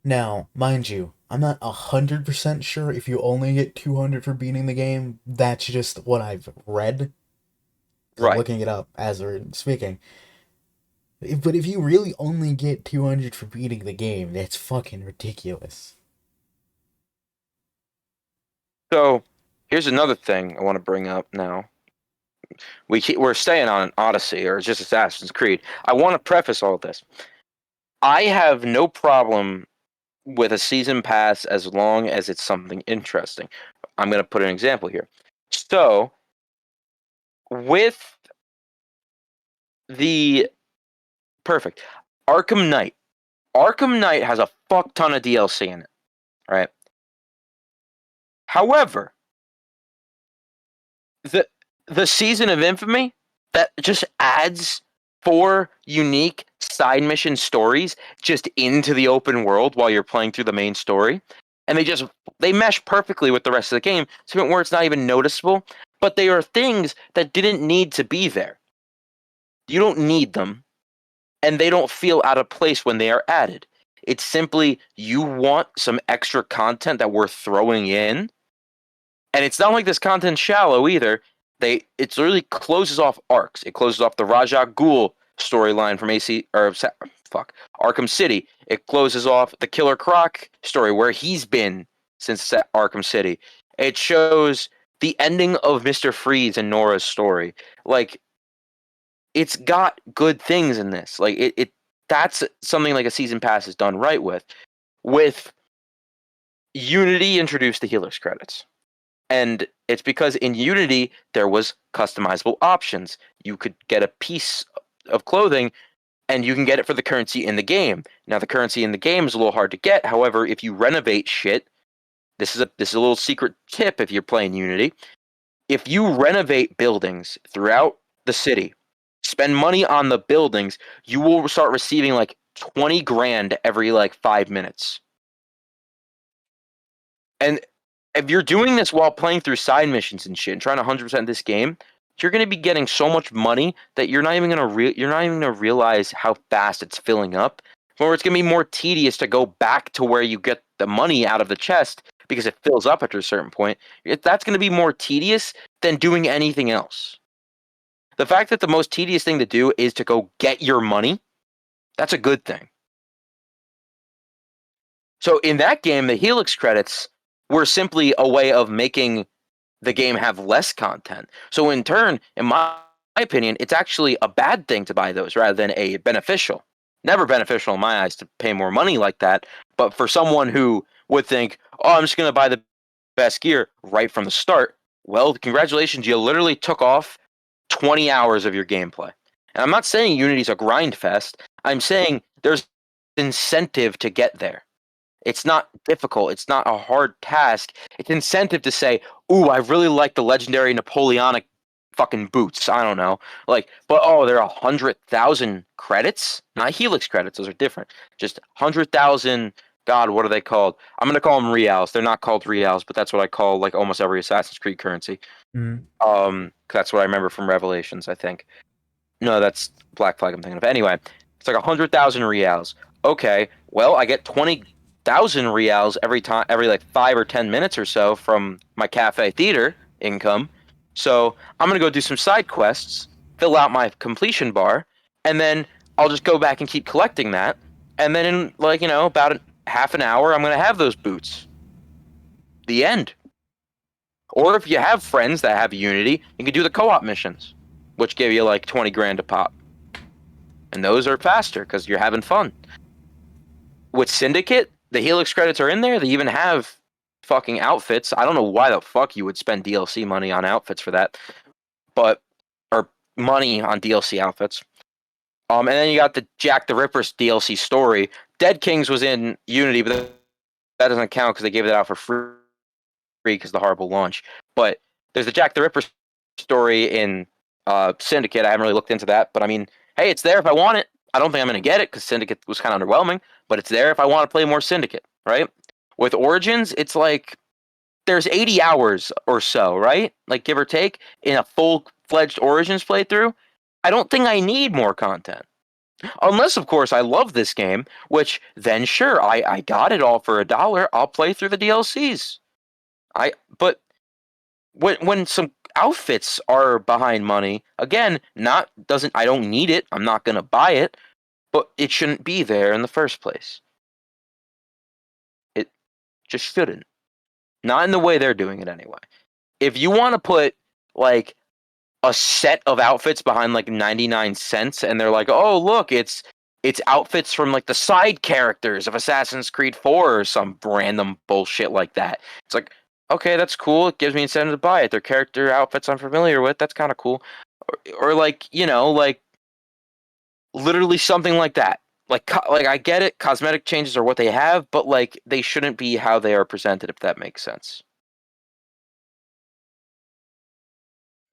Now, mind you, I'm not 100% sure if you only get 200 for beating the game. That's just what I've read. Because I'm Right. looking it up as we're speaking. But if you really only get 200 for beating the game, that's fucking ridiculous. So here's another thing I want to bring up now. We're staying on Odyssey or just Assassin's Creed. I want to preface all this. I have no problem with a season pass as long as it's something interesting. I'm going to put an example here. So, with the perfect Arkham Knight, Arkham Knight has a fuck ton of DLC in it, right? However, the the season of Infamy that just adds four unique side mission stories just into the open world while you're playing through the main story, and they mesh perfectly with the rest of the game to the point where it's not even noticeable, but they are things that didn't need to be there. You don't need them, and they don't feel out of place when they are added. It's simply you want some extra content that we're throwing in, and it's not like this content's shallow either. It literally closes off arcs. It closes off the Raja Ghul storyline from Arkham City. It closes off the Killer Croc story where he's been since Arkham City. It shows the ending of Mr. Freeze and Nora's story. Like, it's got good things in this. Like it that's something like a season pass is done right with. With Unity introduced the healers credits. And it's because in Unity there was customizable options. You could get a piece of clothing and you can get it for the currency in the game. Now the currency in the game is a little hard to get. However, if you renovate shit, this is a little secret tip if you're playing Unity. If you renovate buildings throughout the city, spend money on the buildings, you will start receiving like 20 grand every like 5 minutes. And if you're doing this while playing through side missions and shit and trying to 100% this game, you're going to be getting so much money that you're not even going to realize how fast it's filling up. Or it's going to be more tedious to go back to where you get the money out of the chest because it fills up after a certain point. That's going to be more tedious than doing anything else. The fact that the most tedious thing to do is to go get your money, that's a good thing. So in that game, the Helix credits were simply a way of making the game have less content. So in turn, in my opinion, it's actually a bad thing to buy those rather than a beneficial. Never beneficial in my eyes to pay more money like that, but for someone who would think, "Oh, I'm just going to buy the best gear right from the start," well, congratulations, you literally took off 20 hours of your gameplay. And I'm not saying Unity's a grind fest. I'm saying there's incentive to get there. It's not difficult. It's not a hard task. It's incentive to say, "Ooh, I really like the legendary Napoleonic fucking boots." I don't know, like, but oh, they're 100,000 credits, not Helix credits. Those are different. Just 100,000. God, what are they called? I'm gonna call them reals. They're not called reals, but that's what I call like almost every Assassin's Creed currency. Mm. That's what I remember from Revelations, I think. No, that's Black Flag I'm thinking of. Anyway, it's like 100,000 reals. Okay, well, I get 20,000 reals every time, every like 5 or 10 minutes or so from my cafe theater income. So I'm gonna go do some side quests, fill out my completion bar, and then I'll just go back and keep collecting that. And then in like about half an hour, I'm gonna have those boots. The end. Or if you have friends that have Unity, you can do the co-op missions, which give you like 20 grand a pop. And those are faster because you're having fun. With Syndicate, the Helix credits are in there. They even have fucking outfits. I don't know why the fuck you would spend DLC money on outfits for that, but or money on DLC outfits. And then you got the Jack the Ripper's DLC story. Dead Kings was in Unity, but that doesn't count because they gave it out for free because of the horrible launch. But there's the Jack the Ripper story in Syndicate. I haven't really looked into that, but I mean, hey, it's there if I want it. I don't think I'm going to get it because Syndicate was kind of underwhelming, but it's there if I want to play more Syndicate, right? With Origins, it's like there's 80 hours or so, right? Like give or take in a full-fledged Origins playthrough. I don't think I need more content. Unless, of course, I love this game, which then sure, I got it all for $1. I'll play through the DLCs. But when some outfits are behind money, again, not doesn't I don't need it. I'm not gonna buy it, but it shouldn't be there in the first place. It just shouldn't. Not in the way they're doing it anyway. If you want to put like a set of outfits behind like 99 cents and they're like, "Oh, look, it's outfits from like the side characters of Assassin's Creed 4 or some random bullshit like that." It's like, "Okay, that's cool. It gives me incentive to buy it. They're character outfits I'm familiar with. That's kind of cool." Or like, like literally something like that. Like I get it, cosmetic changes are what they have, but like they shouldn't be how they are presented if that makes sense.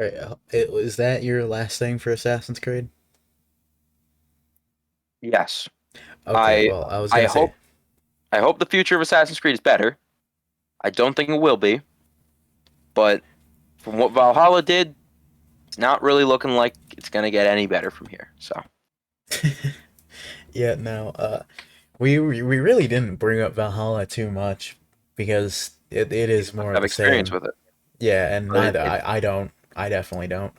Right, is that your last thing for Assassin's Creed? Yes. Okay, I well, I was I gonna say, hope I hope the future of Assassin's Creed is better. I don't think it will be, but from what Valhalla did, it's not really looking like it's gonna get any better from here. So yeah, no, we really didn't bring up Valhalla too much because it you is must more of have the experience same. with it. Yeah, and Or neither I don't. I definitely don't.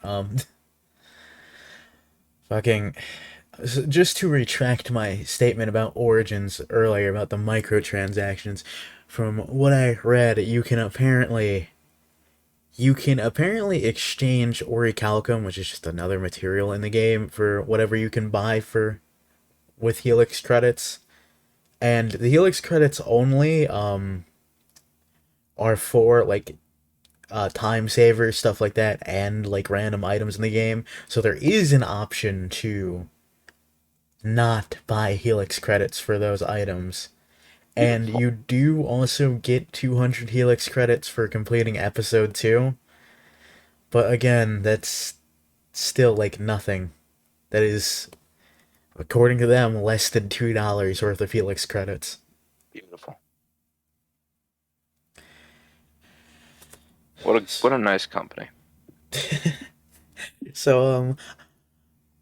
Fucking just to retract my statement about Origins earlier about the microtransactions. From what I read, you can apparently exchange orichalcum, which is just another material in the game, for whatever you can buy for with Helix credits. And the Helix credits only are for like time savers, stuff like that, and like random items in the game. So there is an option to not buy Helix credits for those items. And beautiful. you do also get 200 Helix credits for completing episode 2. But again, that's still like nothing. That is, according to them, less than $2 worth of Helix credits. Beautiful. What a nice company. So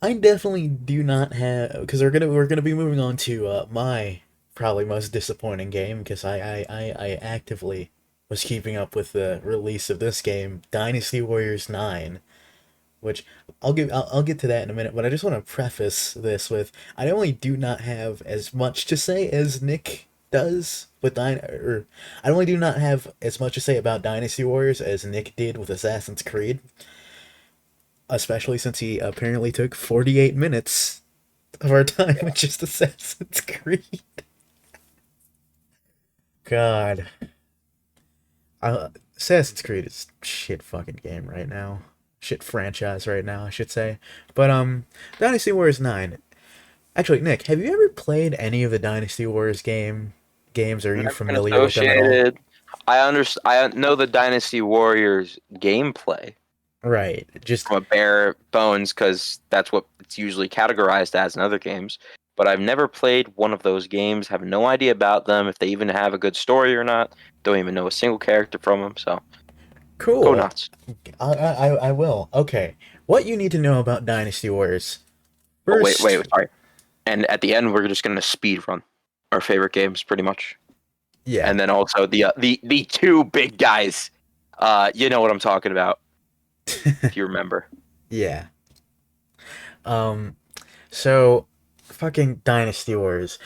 I definitely do not have because we're gonna be moving on to my probably most disappointing game because I actively was keeping up with the release of this game, Dynasty Warriors 9, which I'll get to that in a minute, but I just want to preface this with I only do not have as much to say as Nick does with or I only do not have as much to say about Dynasty Warriors as Nick did with Assassin's Creed, especially since he apparently took 48 minutes of our time with just Assassin's Creed. God, Assassin's Creed is shit fucking game right now. Shit franchise right now, I should say. But Dynasty Warriors 9. Actually, Nick, have you ever played any of the Dynasty Warriors games? Are you Never been familiar with them at all? associated. I know the Dynasty Warriors gameplay Right. Just from a bare bones because that's what it's usually categorized as in other games. But I've never played one of those games. Have no idea about them, if they even have a good story or not. Don't even know a single character from them. So go cool. nuts. I will. Okay. What you need to know about Dynasty Warriors. Oh wait, First, sorry. And at the end, we're just gonna speed run our favorite games, pretty much. yeah. And then also the two big guys. You know what I'm talking about if you remember. Yeah. Um so fucking Dynasty Warriors.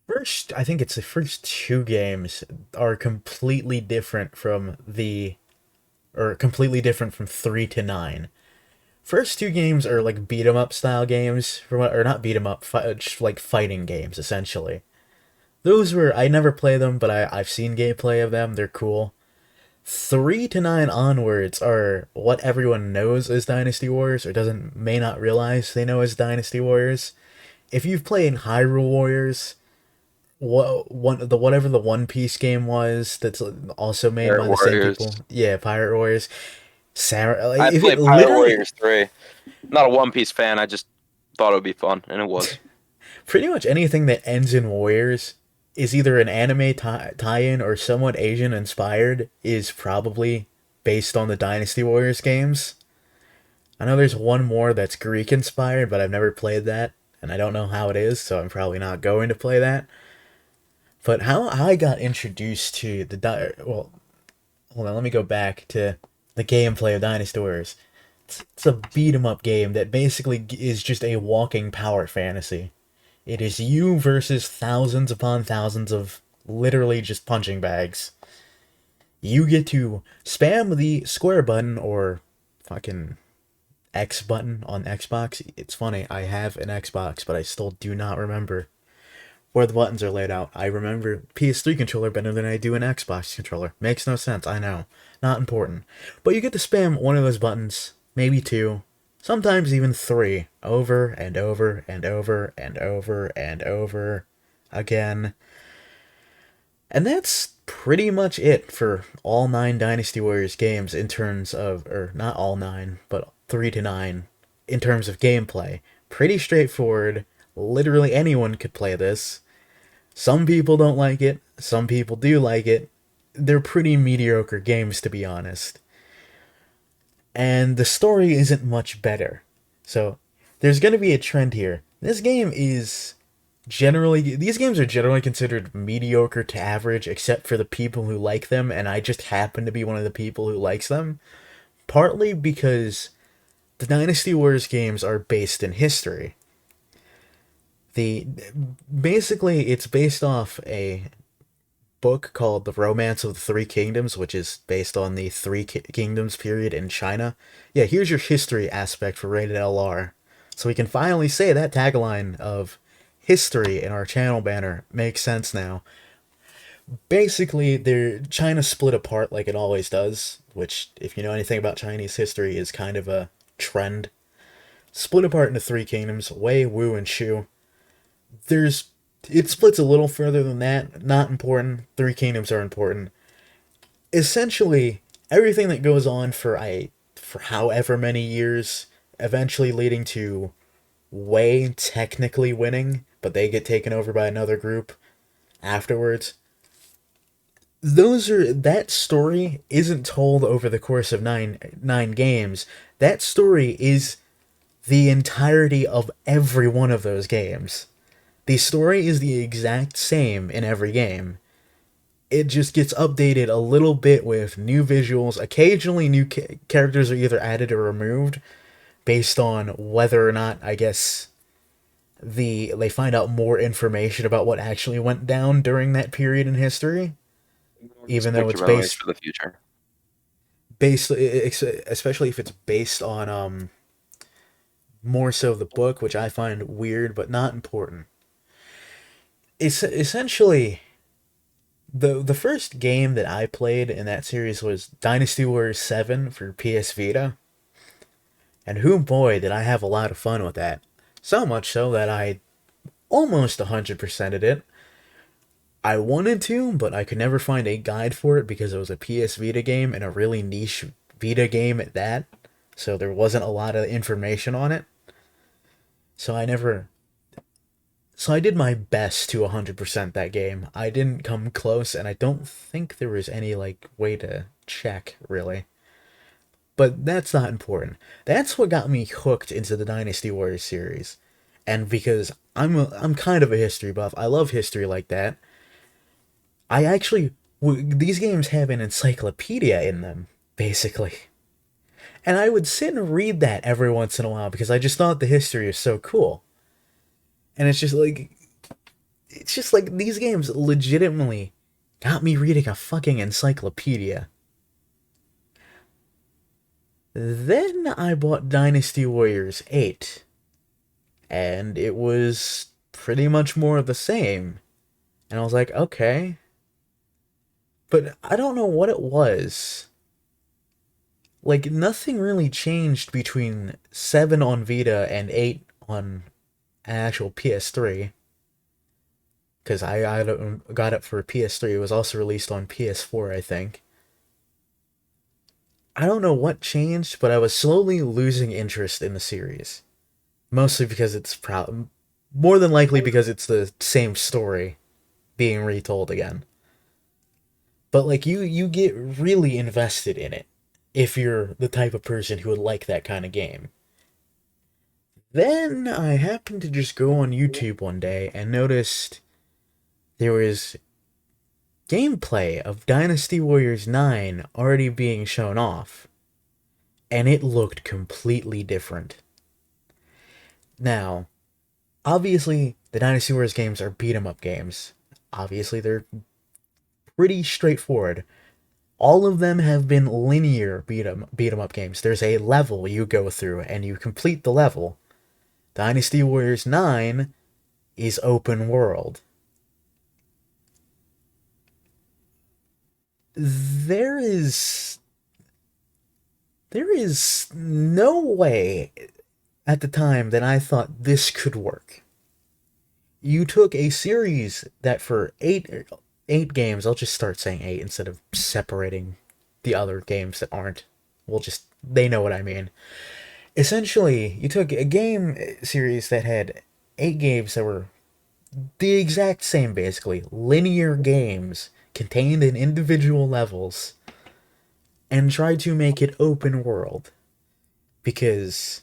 First, I think it's the first two games are completely different from completely different from 3 to 9. First two games are like beat 'em up style games, or not beat 'em up, just like fighting games essentially. Those were I never play them, but I've seen gameplay of them. They're cool. 3 to 9 onwards are what everyone knows as Dynasty Warriors or doesn't may not realize they know as Dynasty Warriors. If you've played Hyrule Warriors, whatever the One Piece game was that's also made Pirate by the same Warriors. people. Yeah, Pirate Warriors. Sarah, like, I if it played Pirate literally Warriors 3. Not a One Piece fan. I just thought it would be fun, and it was. pretty much anything that ends in Warriors is either an anime tie-in or somewhat Asian inspired is probably based on the Dynasty Warriors games. I know there's one more that's Greek inspired, but I've never played that, and I don't know how it is, so I'm probably not going to play that. But how I got introduced to well, hold on, let me go back to the gameplay of Dynasty Warriors. It's a beat 'em up game that basically is just a walking power fantasy. It is you versus thousands upon thousands of literally just punching bags. You get to spam the square button or fucking X button on Xbox. It's funny, I have an Xbox, but I still do not remember where the buttons are laid out. I remember PS3 controller better than I do an Xbox controller. Makes no sense, I know. Not important. But you get to spam one of those buttons, maybe two, sometimes even three, over and over and over and over and over again. And that's pretty much it for all 9 Dynasty Warriors games in terms of, or not all 9, but 3 to 9 in terms of gameplay. Pretty straightforward. Literally anyone could play this. Some people don't like it, some people do like it. They're pretty mediocre games, to be honest. And the story isn't much better. So, there's gonna be a trend here. These games are generally considered mediocre to average, except for the people who like them, and I just happen to be one of the people who likes them. Partly because the Dynasty Wars games are based in history. The Basically it's based off a book called The Romance of the Three Kingdoms, which is based on the Kingdoms period in China. Yeah, here's your history aspect for Rated LR. So we can finally say that tagline of history in our channel banner makes sense now. Basically, China split apart like it always does, which, if you know anything about Chinese history, is kind of a trend. Split apart into three kingdoms: Wei, Wu, and Shu. There's it splits a little further than that. Not important. Three kingdoms are important. Essentially, everything that goes on for however many years, eventually leading to Wei technically winning, but they get taken over by another group afterwards. that story isn't told over the course of nine games. That story is the entirety of every one of those games. The story is the exact same in every game. It just gets updated a little bit with new visuals. Occasionally, new characters are either added or removed based on whether or not, I guess, they find out more information about what actually went down during that period in history. Just Even though picture it's memories for the future. especially if it's based on more so the book, which I find weird but not important. It's essentially the first game that I played in that series was Dynasty Warriors 7 for PS Vita, and who boy did I have a lot of fun with that. So much so that I almost 100%ed it. I wanted to, but I could never find a guide for it because it was a PS Vita game and a really niche Vita game at that. So there wasn't a lot of information on it. So I never So I did my best to 100% that game. I didn't come close, and I don't think there was any like way to check really. But that's not important. That's what got me hooked into the Dynasty Warriors series. And because I'm kind of a history buff, I love history like that. I actually these games have an encyclopedia in them, basically. And I would sit and read that every once in a while because I just thought the history was so cool. And it's just like these games legitimately got me reading a fucking encyclopedia. Then I bought Dynasty Warriors 8, and it was pretty much more of the same. And I was like, okay. But I don't know what it was. Like, nothing really changed between 7 on Vita and 8 on an actual PS3. Because I got it for PS3. It was also released on PS4, I think. I don't know what changed, but I was slowly losing interest in the series. Mostly because more than likely because it's the same story being retold again. But like you get really invested in it if you're the type of person who would like that kind of game. Then I happened to just go on YouTube one day and noticed there was gameplay of Dynasty Warriors 9 already being shown off, and it looked completely different. Now, obviously, the Dynasty Warriors games are beat 'em up games. Obviously, they're pretty straightforward. All of them have been linear beat 'em up games. There's a level you go through and you complete the level. Dynasty Warriors 9 is open world. There is there is no way at the time that I thought this could work. You took a series that for eight games, I'll just start saying eight instead of separating the other games that aren't. They know what I mean. Essentially, you took a game series that had 8 games that were the exact same, basically linear games contained in individual levels, and tried to make it open world because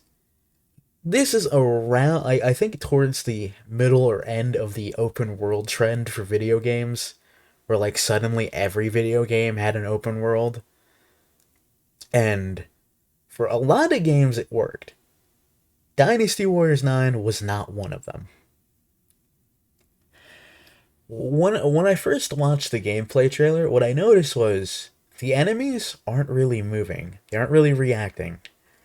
this is around I think towards the middle or end of the open world trend for video games where like suddenly every video game had an open world, and for a lot of games it worked. Dynasty Warriors 9 was not one of them. When I first watched the gameplay trailer, what I noticed was the enemies aren't really moving. They aren't really reacting.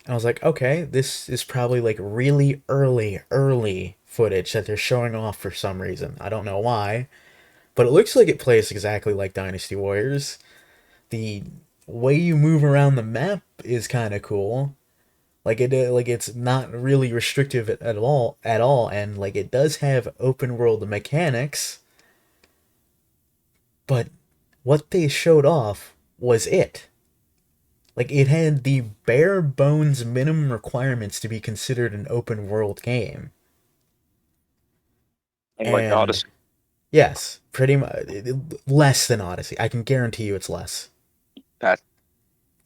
And I was like, okay, this is probably like really early footage that they're showing off for some reason. I don't know why, but it looks like it plays exactly like Dynasty Warriors. The way you move around the map is kind of cool. Like it's not really restrictive at all, and like it does have open world mechanics, but what they showed off was it. Like it had the bare bones minimum requirements to be considered an open world game. And like And Odyssey. Yes, pretty much less than Odyssey. I can guarantee you it's less. That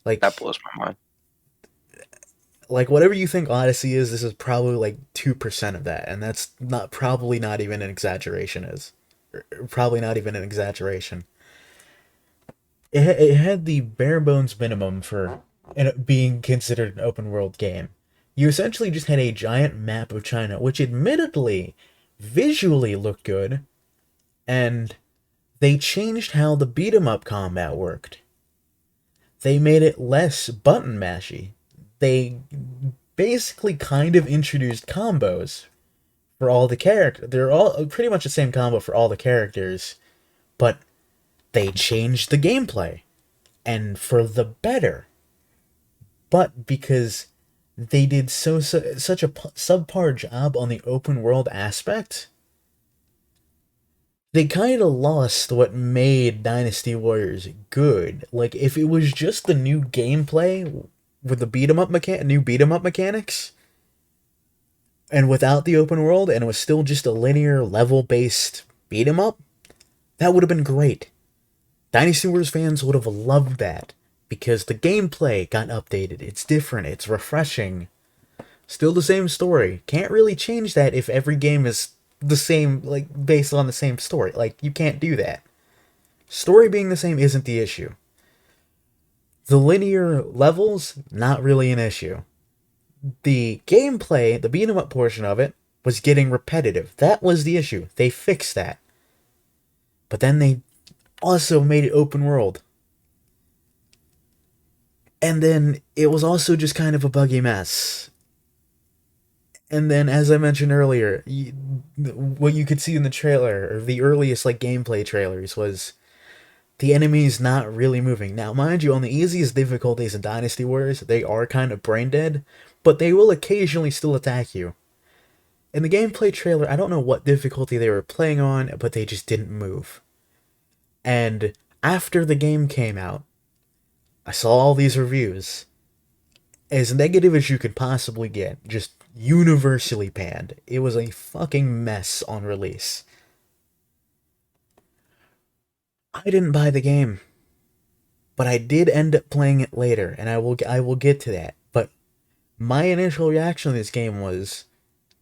that Like blows my mind. like whatever you think Odyssey is, this is probably like 2% of that, and that's not probably not even an exaggeration. Is probably not even an exaggeration. It had the bare bones minimum for it being considered an open world game. You essentially just had a giant map of China, which admittedly visually looked good, and they changed how the beat 'em up combat worked. They made it less button mashy. They basically kind of introduced combos for all the characters. They're all pretty much the same combo for all the characters, but they changed the gameplay and for the better. But because they did such a subpar job on the open world aspect, they kind of lost what made Dynasty Warriors good. Like if it was just the new gameplay with the new beat 'em up mechanics, and without the open world, and it was still just a linear level based beat 'em up, that would have been great. Dynasty Warriors fans would have loved that because the gameplay got updated. It's different. It's refreshing. Still the same story. Can't really change that if every game is the same, like based on the same story. Like you can't do that. Story being the same isn't the issue. The linear levels, not really an issue. The gameplay, the beat 'em up portion of it, was getting repetitive. That was the issue. They fixed that. But then they also made it open world. And then it was also just kind of a buggy mess. And then, as I mentioned earlier, what you could see in the trailer, or the earliest like gameplay trailers, was the enemies not really moving. Now, mind you, on the easiest difficulties in Dynasty Warriors, they are kind of brain dead, but they will occasionally still attack you. In the gameplay trailer, I don't know what difficulty they were playing on, but they just didn't move. And after the game came out, I saw all these reviews, as negative as you could possibly get, just universally panned. It was a fucking mess on release. I didn't buy the game, but I did end up playing it later, and I will get to that. But my initial reaction to this game was,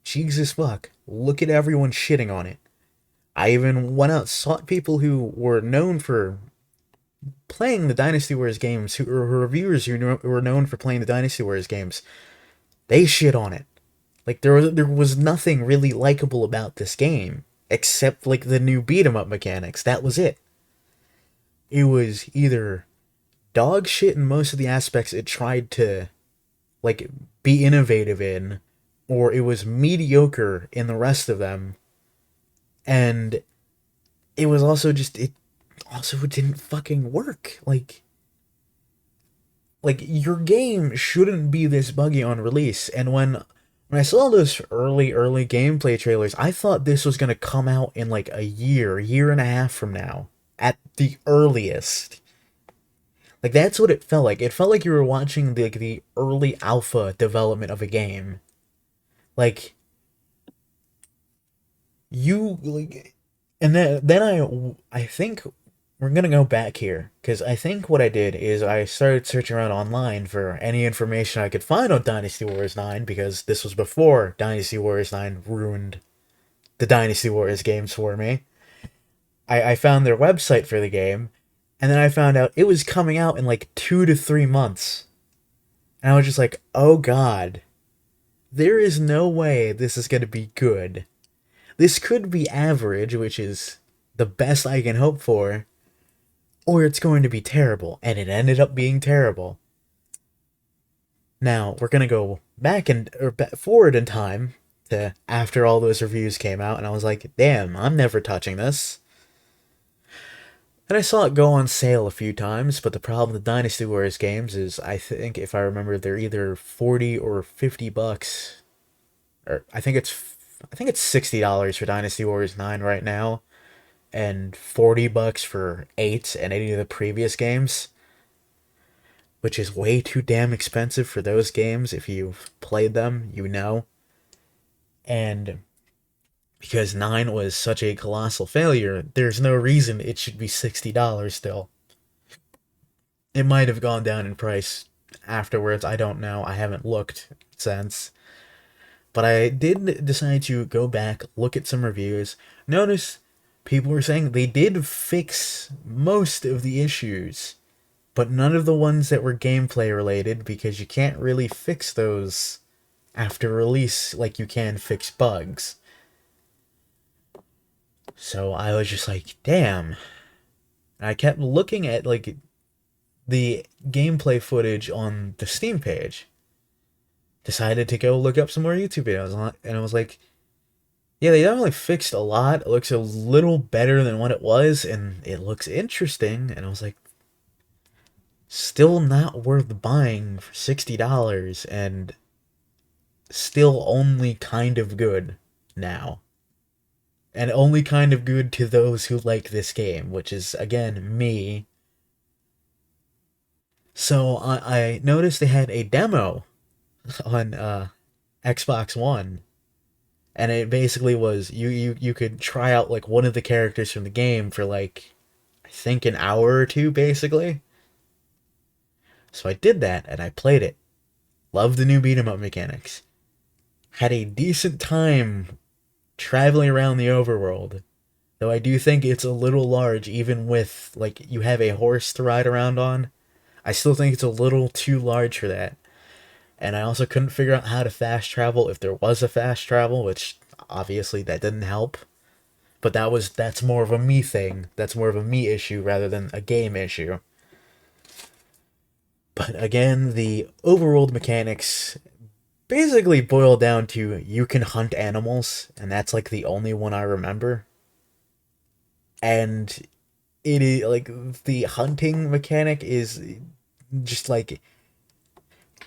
Jesus fuck, look at everyone shitting on it. I even went out sought people who were known for playing the Dynasty Warriors games, who were reviewers who were known for playing the Dynasty Warriors games. They shit on it. Like there was nothing really likable about this game except like the new beat 'em up mechanics. That was it. It was either dog shit in most of the aspects it tried to like be innovative in, or it was mediocre in the rest of them. And it was also just it also didn't fucking work. Like your game shouldn't be this buggy on release. And when I saw those early gameplay trailers, I thought this was gonna come out in like year and a half from now, at the earliest. Like that's what it felt like. It felt like you were watching the early alpha development of a game. Like you like, and then I think we're gonna go back here because I think what I did is I started searching around online for any information I could find on Dynasty Warriors 9 because this was before Dynasty Warriors 9 ruined the Dynasty Warriors games for me. I found their website for the game, and then I found out it was coming out in like 2 to 3 months. And I was just like, oh god, there is no way this is going to be good. This could be average, which is the best I can hope for, or it's going to be terrible. And it ended up being terrible. Now, we're going to go forward in time to after all those reviews came out, and I was like, damn, I'm never touching this. And I saw it go on sale a few times, but the problem with Dynasty Warriors games is I think if I remember they're either 40 or $50, or I think it's $60 for Dynasty Warriors 9 right now, and $40 for 8 and any of the previous games, which is way too damn expensive for those games if you've played them, you know. And because 9 was such a colossal failure, there's no reason it should be $60 still. It might have gone down in price afterwards. I don't know. I haven't looked since. But I did decide to go back, look at some reviews. Notice people were saying they did fix most of the issues, but none of the ones that were gameplay related because you can't really fix those after release like you can fix bugs. So I was just like, damn. And I kept looking at like the gameplay footage on the Steam page. Decided to go look up some more YouTube videos, and I was like, yeah, they definitely fixed a lot. It looks a little better than what it was, and it looks interesting. And I was like, still not worth buying for $60, and still only kind of good now. And only kind of good to those who like this game, which is, again, me. So I noticed they had a demo on Xbox One, and it basically was you could try out like one of the characters from the game for like I think an hour or two basically. So I did that and I played it. Loved the new beat 'em up mechanics. Had a decent time traveling around the overworld. Though I do think it's a little large even with like you have a horse to ride around on. I still think it's a little too large for that. And I also couldn't figure out how to fast travel if there was a fast travel, which obviously that didn't help. But that's more of a me thing. That's more of a me issue rather than a game issue. But again, the overworld mechanics basically boil down to you can hunt animals, and that's like the only one I remember. And it is like the hunting mechanic is just like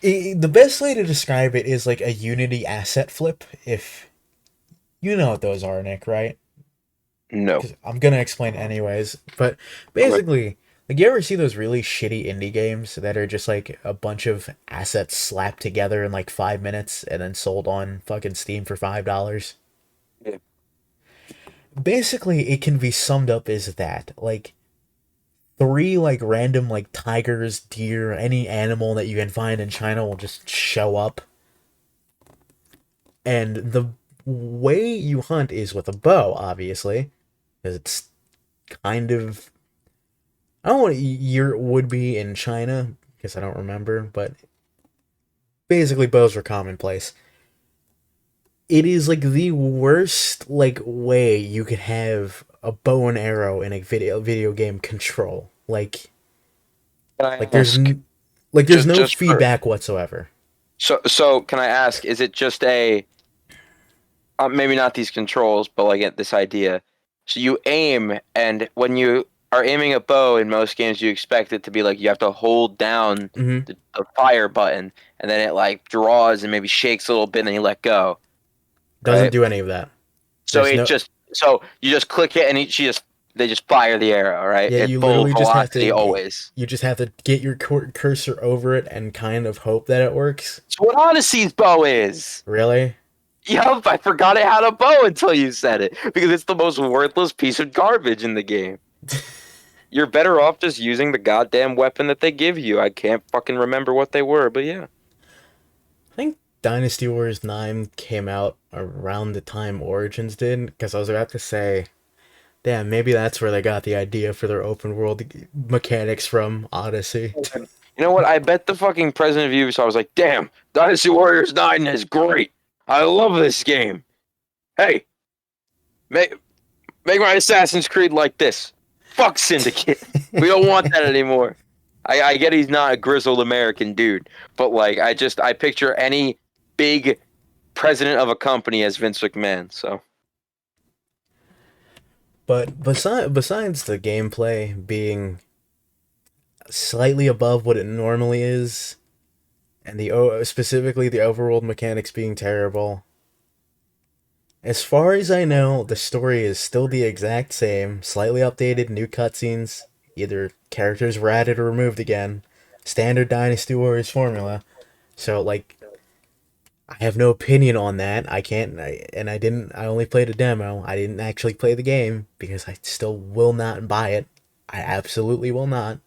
the best way to describe it is like a Unity asset flip. If you know what those are, Nick, right? No. Because I'm gonna explain anyways. But Okay. basically, like you ever see those really shitty indie games that are just like a bunch of assets slapped together in like 5 minutes and then sold on fucking Steam for $5? Yeah. Basically, it can be summed up as that. Like three like random like tigers, deer, any animal that you can find in China will just show up. And the way you hunt is with a bow, obviously, because it's kind of I don't know what year it would be in China because I don't remember, but basically bows were commonplace. It is like the worst like way you could have a bow and arrow in a video game control. Can I Like ask there's no just for feedback whatsoever. so can I ask, is it just a maybe not these controls, but like this idea. So you aim, and when you are aiming a bow in most games, you expect it to be like you have to hold down Mm-hmm. the fire button, and then it like draws and maybe shakes a little bit, and then you let go, Doesn't right? do any of that. So There's it no just so you just click it, and they just fire the arrow, right? Yeah, At you full literally just have velocity to always. get your cursor over it and kind of hope that it works. So what Odyssey's bow is. Really? Yup, I forgot it had a bow until you said it because it's the most worthless piece of garbage in the game. You're better off just using the goddamn weapon that they give you. I can't fucking remember what they were, but yeah. I think Dynasty Wars 9 came out around the time Origins did, because I was about to say, damn, maybe that's where they got the idea for their open world mechanics from Odyssey. You know what? I bet the fucking president of Ubisoft was like, damn, Dynasty Warriors 9 is great. I love this game. Hey, make, make my Assassin's Creed like this. Fuck Syndicate. We don't want that anymore. I get he's not a grizzled American dude, but like I picture any big president of a company as Vince McMahon, so. But besides the gameplay being slightly above what it normally is, and specifically the overworld mechanics being terrible, as far as I know, the story is still the exact same, slightly updated, new cutscenes, either characters were added or removed again, standard Dynasty Warriors formula. So, like, I have no opinion on that. I can't, and I didn't. I only played a demo. I didn't actually play the game because I still will not buy it. I absolutely will not.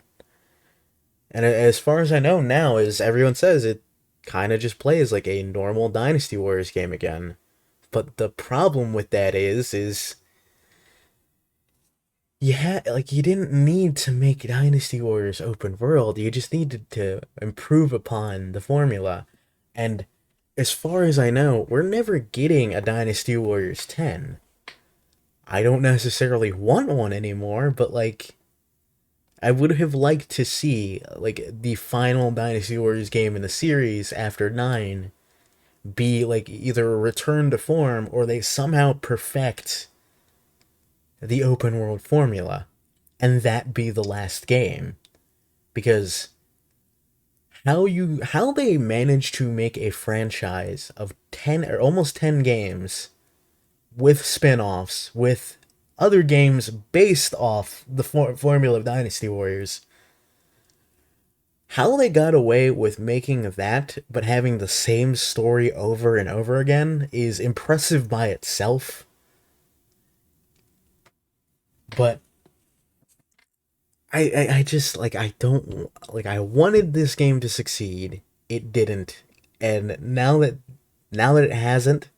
And as far as I know now, as everyone says, it kind of just plays like a normal Dynasty Warriors game again. But the problem with that is like you didn't need to make Dynasty Warriors open world. You just needed to improve upon the formula. And as far as I know, we're never getting a Dynasty Warriors 10. I don't necessarily want one anymore, but like I would have liked to see like the final Dynasty Warriors game in the series after 9 be like either a return to form or they somehow perfect the open world formula and that be the last game, because how they managed to make a franchise of 10 or almost 10 games with spin-offs with other games based off the formula of Dynasty Warriors, how they got away with making that but having the same story over and over again is impressive by itself. But I just like I don't like I wanted this game to succeed. It didn't. And now that it hasn't,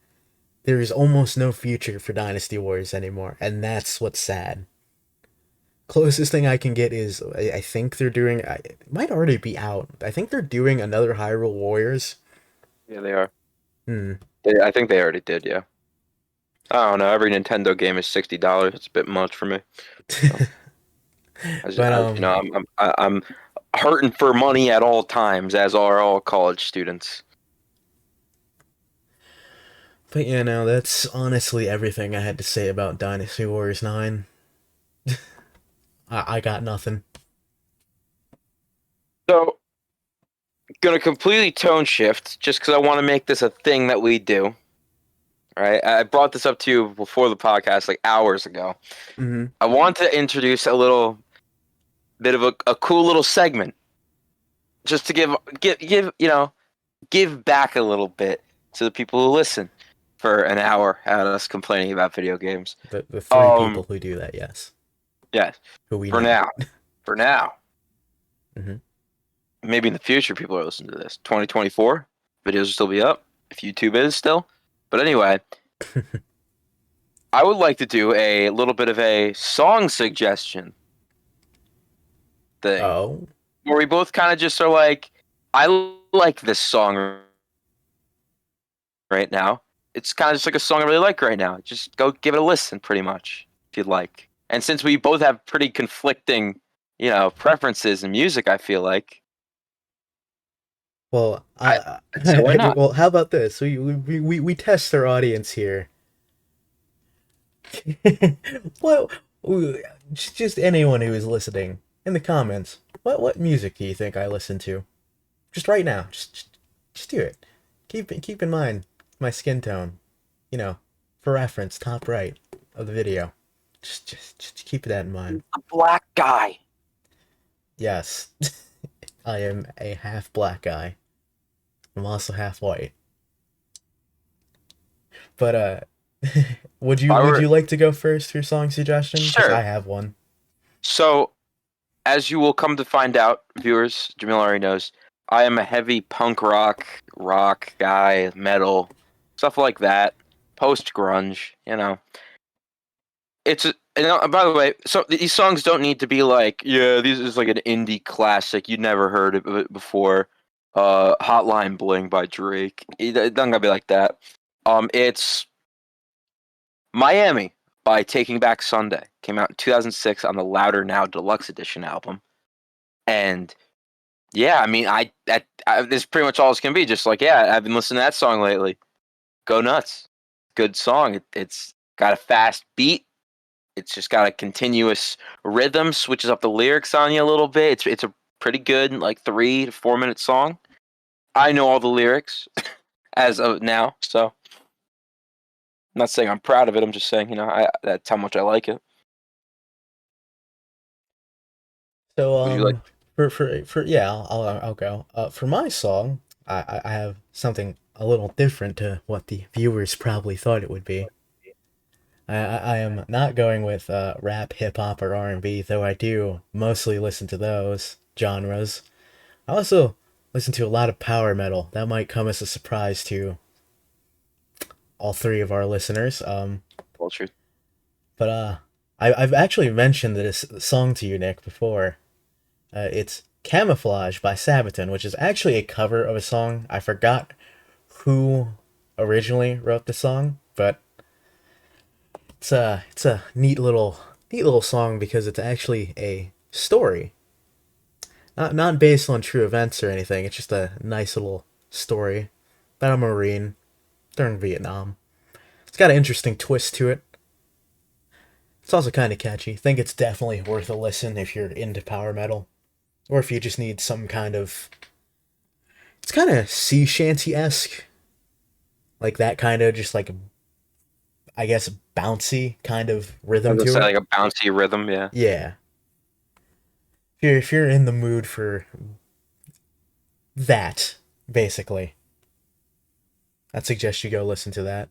there is almost no future for Dynasty Warriors anymore, and that's what's sad. Closest thing I can get is I think they're doing it might already be out. I think they're doing another Hyrule Warriors. Yeah, they are. Hmm. I think they already did. Yeah. I don't know. Every Nintendo game is $60. It's a bit much for me. So, But I'm hurting for money at all times, as are all college students. that's honestly everything I had to say about Dynasty Warriors 9. I got nothing. So, gonna completely tone shift just because I want to make this a thing that we do. Right? I brought this up to you before the podcast, like hours ago. Hmm. I want to introduce a little bit of a cool little segment, just to give back a little bit to the people who listen for an hour at us complaining about video games. The three Um, people who do that, yes, yeah, who we for know. now, for now. Hmm. Maybe in the future people are listening to this. 2024, videos will still be up if YouTube is still. But anyway, I would like to do a little bit of a song suggestion thing Oh, where we both kind of just are like, I like this song right now. It's kind of just like a song I really like right now. Just go give it a listen, pretty much, if you'd like. And since we both have pretty conflicting, preferences in music, I feel like well, I so why not? well, how about this? We test our audience here. What? Just anyone who is listening in the comments. What music do you think I listen to? Just right now. Just do it. Keep in mind my skin tone. You know, for reference, top right of the video. Just keep that in mind. A black guy. Yes, I am a half black guy. I'm also half white. But would If you I would were you like to go first for your song suggestion? Because I sure. have one. So as you will come to find out, viewers, Jamil already knows, I am a heavy punk rock guy, metal, stuff like that, post grunge. By the way, so these songs don't need to be like, yeah, this is like an indie classic. You never heard of it before. Hotline Bling by Drake. It doesn't gotta be like that. It's Miami by Taking Back Sunday. Came out in 2006 on the Louder Now Deluxe Edition album. And yeah, I mean, this is pretty much all it's gonna be. Just like, yeah, I've been listening to that song lately. Go nuts. Good song. It's got a fast beat. It's just got a continuous rhythm. Switches up the lyrics on you a little bit. It's a pretty good like 3 to 4 minute song. I know all the lyrics as of now, so I'm not saying I'm proud of it. I'm just saying, that's how much I like it. So Would you like? for yeah, I'll go. For my song, I have something a little different to what the viewers probably thought it would be. I am not going with rap, hip hop, or R&B, though I do mostly listen to those genres. I also listen to a lot of power metal. That might come as a surprise to all three of our listeners. Culture. But I've actually mentioned this song to you, Nick, before. It's "Camouflage" by Sabaton, which is actually a cover of a song. I forgot who originally wrote the song, but it's a neat little song because it's actually a story, not based on true events or anything. It's just a nice little story about a Marine during Vietnam. It's got an interesting twist to it. It's also kind of catchy. Think it's definitely worth a listen if you're into power metal, or if you just need some kind of. It's kind of sea shanty esque, like that kind of just like I guess bouncy kind of I rhythm was gonna to say it. like a bouncy rhythm, yeah. Yeah, if you're in the mood for that, basically, I'd suggest you go listen to that.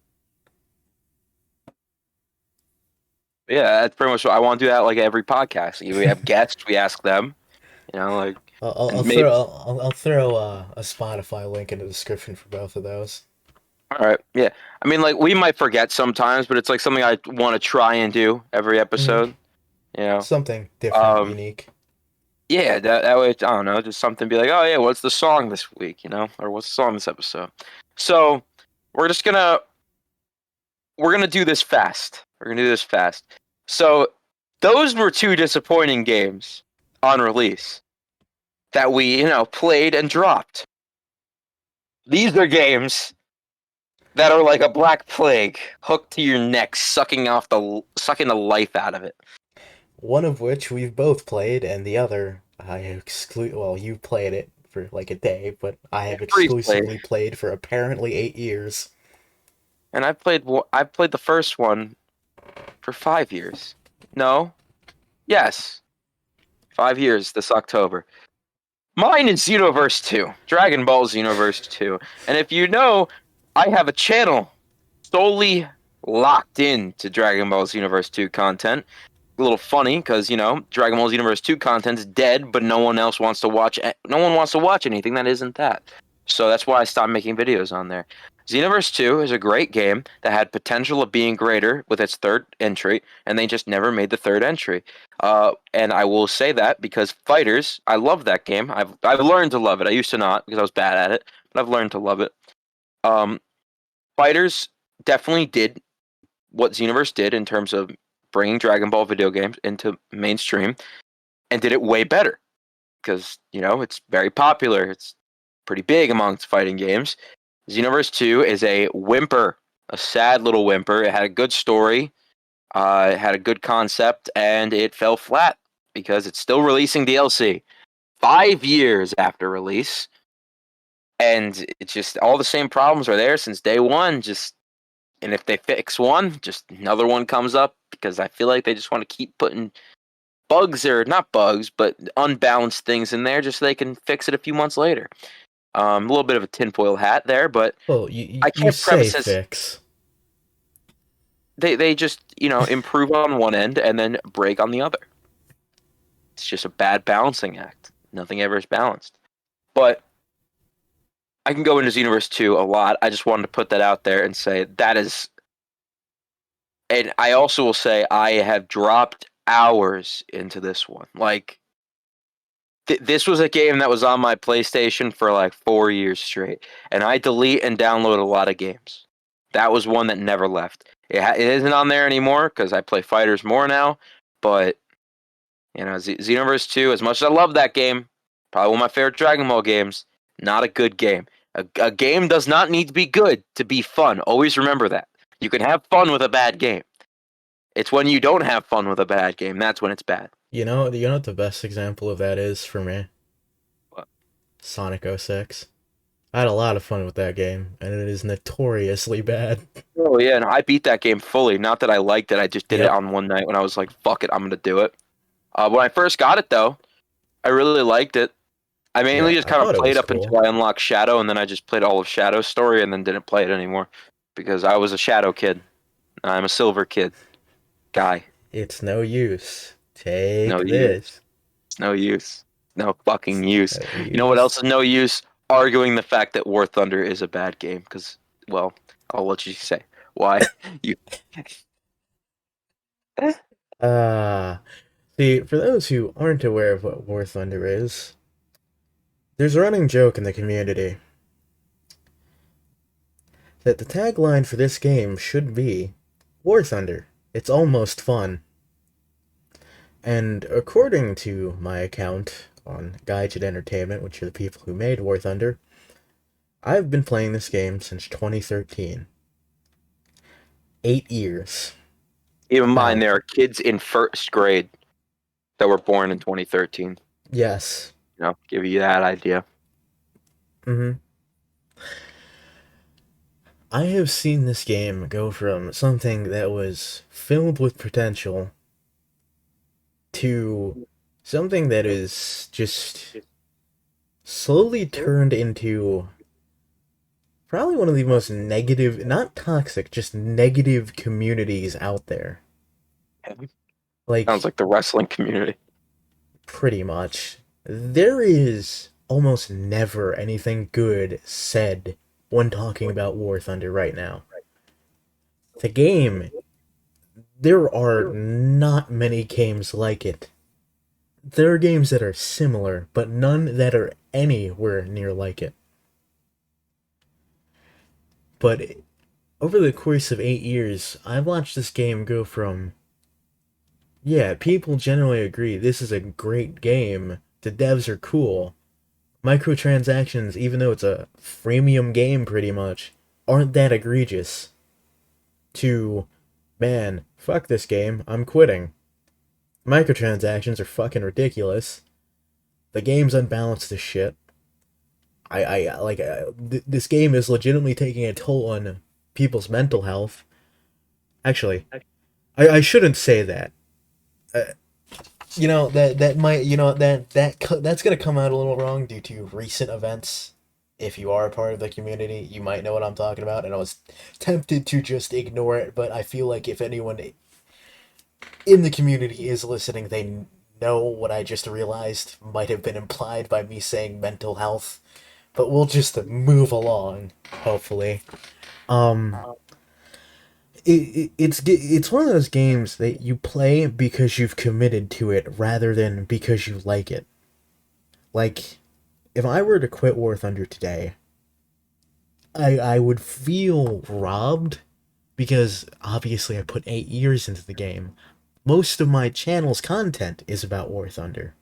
Yeah, that's pretty much what I want to do that like every podcast. We have guests, we ask them, like I'll and maybe throw I'll throw a Spotify link in the description for both of those. all right, yeah. I mean like we might forget sometimes, but it's like something I want to try and do every Mm-hmm. episode, you know. Something different, Um unique. yeah, that way I don't know, just something be like, "Oh yeah, what's the song this week?" Or what's the song this episode. So, we're just gonna we're gonna do this fast. We're gonna do this fast. So, those were two disappointing games on release that we, played and dropped. These are games that are like a black plague, hooked to your neck, sucking the life out of it. One of which we've both played, and the other I exclude. Well, you played it for like a day, but I have Freeze played, exclusively played for apparently 8 years. and I've played the first one for 5 years. No, yes, 5 years this October. Mine is Xenoverse 2, Dragon Ball Xenoverse 2, and if you know, I have a channel solely locked in to Dragon Ball Xenoverse 2 content. A little funny because Dragon Ball Universe 2 content's dead, but no one else wants to watch. No one wants to watch anything that isn't that. So that's why I stopped making videos on there. Xenoverse 2 is a great game that had potential of being greater with its third entry, and they just never made the third entry. And I will say that because Fighters, I love that game. I've learned to love it. I used to not because I was bad at it, but I've learned to love it. Um, Fighters definitely did what Xenoverse did in terms of bringing Dragon Ball video games into mainstream and did it way better because it's very popular. It's pretty big amongst fighting games. Xenoverse 2 is a whimper, a sad little whimper. It had a good story, it had a good concept, and it fell flat because it's still releasing DLC 5 years after release. And it's just all the same problems are there since day one. And if they fix one, just another one comes up because I feel like they just want to keep putting bugs or not bugs, but unbalanced things in there just so they can fix it a few months later. A little bit of a tinfoil hat there, but Well, you I you can't say preface this. fix. They just improve on one end and then break on the other. It's just a bad balancing act. Nothing ever is balanced. But I can go into Xenoverse 2 a lot. I just wanted to put that out there and say that is. And I also will say I have dropped hours into this one. Like, this was a game that was on my PlayStation for like 4 years straight, and I delete and download a lot of games. That was one that never left. It isn't on there anymore because I play fighters more now. But Xenoverse 2, as much as I love that game, probably one of my favorite Dragon Ball games, not a good game. A game does not need to be good to be fun. Always remember that. You can have fun with a bad game. It's when you don't have fun with a bad game that's when it's bad. You know what the best example of that is for me? But, Sonic 06. I had a lot of fun with that game, and it is notoriously bad. oh yeah, no, I beat that game fully. Not that I liked it, I just did it Yep. on one night when I was like, "Fuck it, I'm gonna do it." When I first got it though, I really liked it. I mainly Yeah, just I kind of thought it played was up until cool. I unlocked Shadow, and then I just played all of Shadow's story, and then didn't play it anymore because I was a Shadow kid. I'm a Silver kid guy. It's no use. No Take use. this. It's no use. No fucking use. No You know what else use. is no use? Arguing the fact that War Thunder is a bad game. Because, well, I'll let you say why. You. Ah, see, for those who aren't aware of what War Thunder is, there's a running joke in the community that the tagline for this game should be War Thunder. It's almost fun. And according to my account on Guide Entertainment, which are the people who made War Thunder, I've been playing this game since 2013. 8 years. Keep in mind, Now, there are kids in first grade that were born in 2013. yes. Give you that idea. Hmm. I have seen this game go from something that was filled with potential to something that is just slowly turned into probably one of the most negative, not toxic, just negative communities out there. Sounds Like, like the wrestling community. pretty much. There is almost never anything good said when talking about War Thunder right now. The game, there are not many games like it. There are games that are similar, but none that are anywhere near like it. But over the course of 8 years, I've watched this game go from, yeah, people generally agree this is a great game, the devs are cool, microtransactions, even though it's a freemium game pretty much, aren't that egregious, to, man, fuck this game, I'm quitting. Microtransactions are fucking ridiculous. The game's unbalanced as shit. This game is legitimately taking a toll on people's mental health. Actually, I shouldn't say that. Uh, that might that's gonna come out a little wrong due to recent events. If you are a part of the community, you might know what I'm talking about, and I was tempted to just ignore it, but I feel like if anyone in the community is listening, they know what I just realized might have been implied by me saying mental health. But we'll just move along, hopefully. Um, it's one of those games that you play because you've committed to it rather than because you like it. Like, if I were to quit War Thunder today, I would feel robbed because obviously I put 8 years into the game. Most of my channel's content is about War Thunder.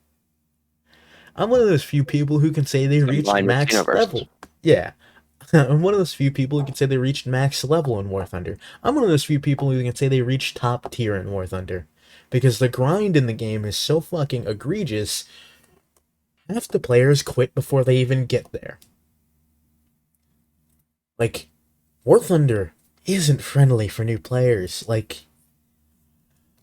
I'm one of those few people who can say they In reached line with max Universe. level. Yeah. I'm one of those few people who can say they reached max level in War Thunder. I'm one of those few people who can say they reached top tier in War Thunder. Because the grind in the game is so fucking egregious, half the players quit before they even get there. Like, War Thunder isn't friendly for new players. Like,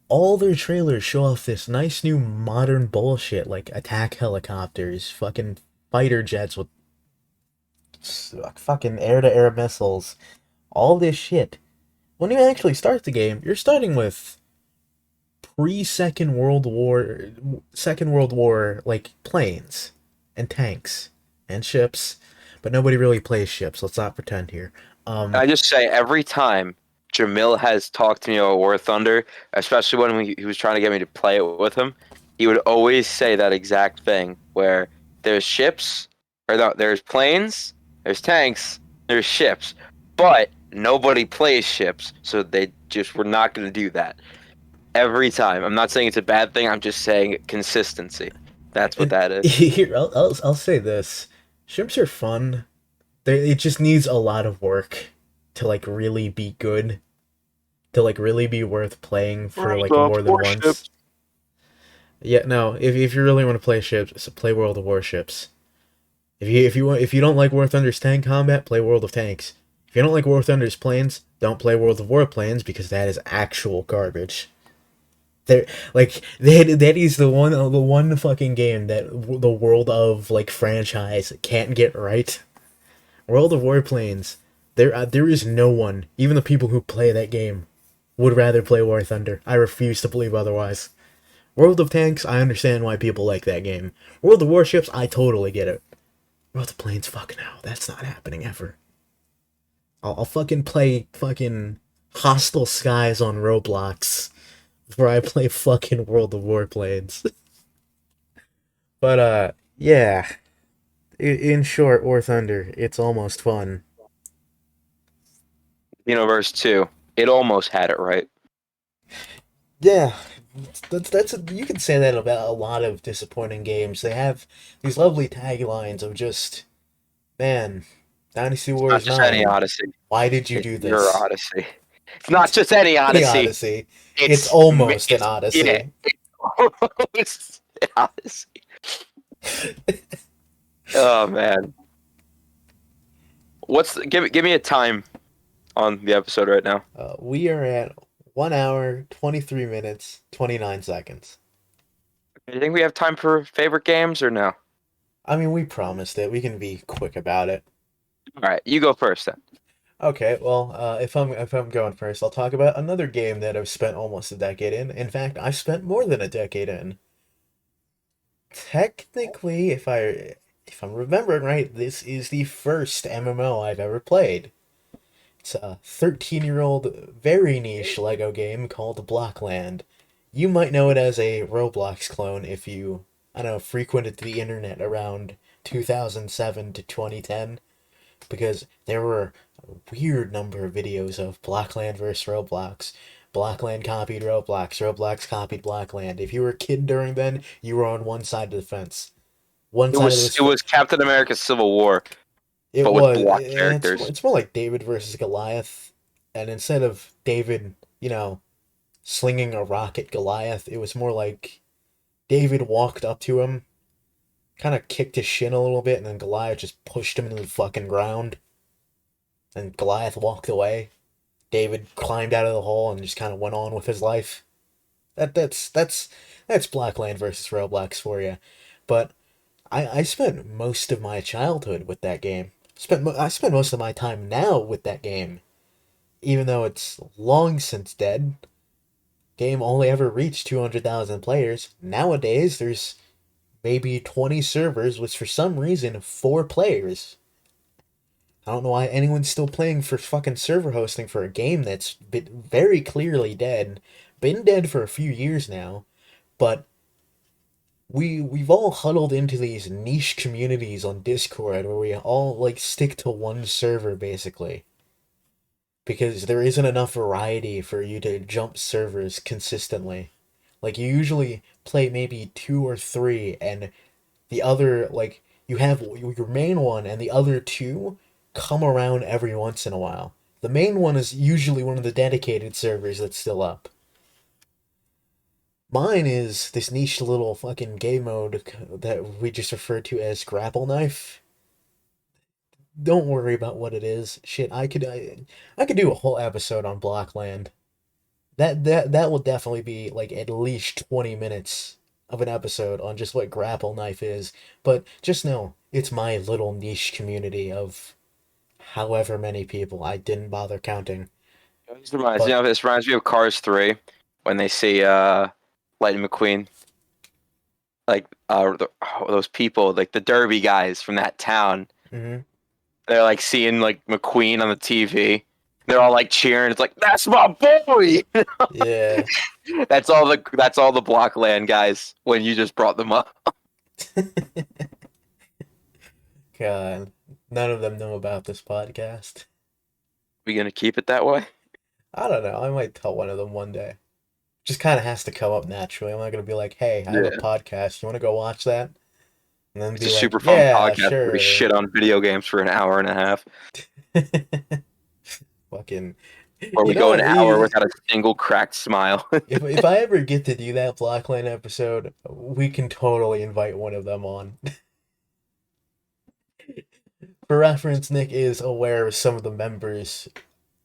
all their trailers show off this nice new modern bullshit like attack helicopters, fucking fighter jets with fucking air to air missiles, all this shit. When you actually start the game, you're starting with pre Second World War like planes and tanks and ships, but nobody really plays ships. Let's not pretend here. Um, I just say every time Jamil has talked to me about War Thunder, especially when he was trying to get me to play it with him, he would always say that exact thing where there's ships, or no, there's planes, there's tanks, there's ships, but nobody plays ships, so they just were not going to do that every time. I'm not saying it's a bad thing. I'm just saying consistency. That's what and that is. here I'll say this: ships are fun. It just needs a lot of work to like really be good, to like really be worth playing for World like of more than once. Warships. Yeah, no. If you really want to play ships, play World of Warships. If you don't like War Thunder's tank combat, play World of Tanks. If you don't like War Thunder's planes, don't play World of Warplanes because that is actual garbage. They're that is the one fucking game that the World of like franchise can't get right. World of Warplanes. There is no one, even the people who play that game, would rather play War Thunder. I refuse to believe otherwise. World of Tanks, I understand why people like that game. World of Warships, I totally get it. World of Planes, fucking hell, that's not happening ever. I'll fucking play fucking Hostile Skies on Roblox before I play fucking World of Warplanes. But yeah. In short, War Thunder, it's almost fun. Universe 2. It almost had it right. Yeah, you can say that about a lot of disappointing games. They have these lovely taglines of just, man, Dynasty It's not Wars just any 9. Odyssey. Why did you It's do your this? Odyssey. It's not just any Any Odyssey. Odyssey. It's It's almost an yeah. Odyssey. It's Odyssey. Oh man. Give me a time on the episode right now. We are at 1 hour, 23 minutes, 29 seconds. Do you think we have time for favorite games or no? I mean, we promised it. We can be quick about it. All right, you go first then. Okay, well, if I'm going first, I'll talk about another game that I've spent almost a decade in. In fact, I've spent more than a decade in. Technically, if I'm remembering right, this is the first MMO I've ever played. It's a 13-year-old, very niche Lego game called Blockland. You might know it as a Roblox clone if you, I don't know, frequented the internet around 2007 to 2010, because there were a weird number of videos of Blockland versus Roblox. Blockland copied Roblox, Roblox copied Blockland. If you were a kid during then, you were on one side of the fence. One It side of was this, it was Captain America's Civil War, it but with was. block It's characters. it's more like David versus Goliath, and instead of David, slinging a rock at Goliath, it was more like David walked up to him, kind of kicked his shin a little bit, and then Goliath just pushed him into the fucking ground. And Goliath walked away. David climbed out of the hole and just kind of went on with his life. That's Blackland versus Roblox for you. But I spent most of my childhood with that game. I spent most of my time now with that game, even though it's long since dead. Game only ever reached 200,000 players. Nowadays, there's maybe 20 servers, which for some reason 4 players. I don't know why anyone's still playing for fucking server hosting for a game that's been very clearly dead. Been dead for a few years now, but we've all huddled into these niche communities on Discord where we all like stick to one server basically because there isn't enough variety for you to jump servers consistently. Like you usually play maybe 2 or 3 and the other like you have your main one and the other 2 come around every once in a while. The main one is usually one of the dedicated servers that's still up. Mine is this niche little fucking game mode that we just refer to as grapple knife. Don't worry about what it is. Shit, I could do a whole episode on Blockland. That will definitely be like at least 20 minutes of an episode on just what grapple knife is. But just know it's my little niche community of however many people. I didn't bother counting. But This reminds me of Cars 3 when they see Lightning McQueen, like those people, like the Derby guys from that town. mhm. They're like seeing like McQueen on the TV. They're all like cheering. It's like that's my boy. Yeah. That's all the Blockland guys when you just brought them up. God, none of them know about this podcast. We gonna keep it that way? I don't know. I might tell one of them one day. Just kind of has to come up naturally. I'm not gonna be like, "Hey, I have a Yeah. podcast. You want to go watch that?" And then It's be a like, super fun "Yeah, podcast where we sure." shit on video games for an hour and a half, Fucking, or you we know go an what? hour without a single cracked smile. If I ever get to do that Blockline episode, we can totally invite one of them on. For reference, Nick is aware of some of the members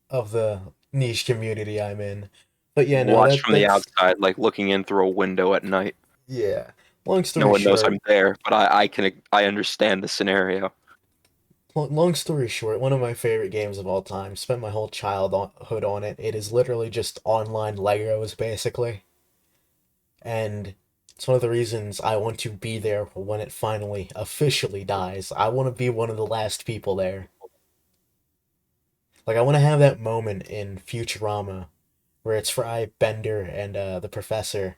of the niche community I'm in. But yeah, no, Watch that from the that's outside, like looking in through a window at night. yeah. Long No story one knows short, I'm there, but I understand the scenario. long story short, one of my favorite games of all time. Spent my whole childhood on it. It is literally just online Legos, basically, and it's one of the reasons I want to be there when it finally officially dies. I want to be one of the last people there. Like I want to have that moment in Futurama where it's Fry, Bender, and the professor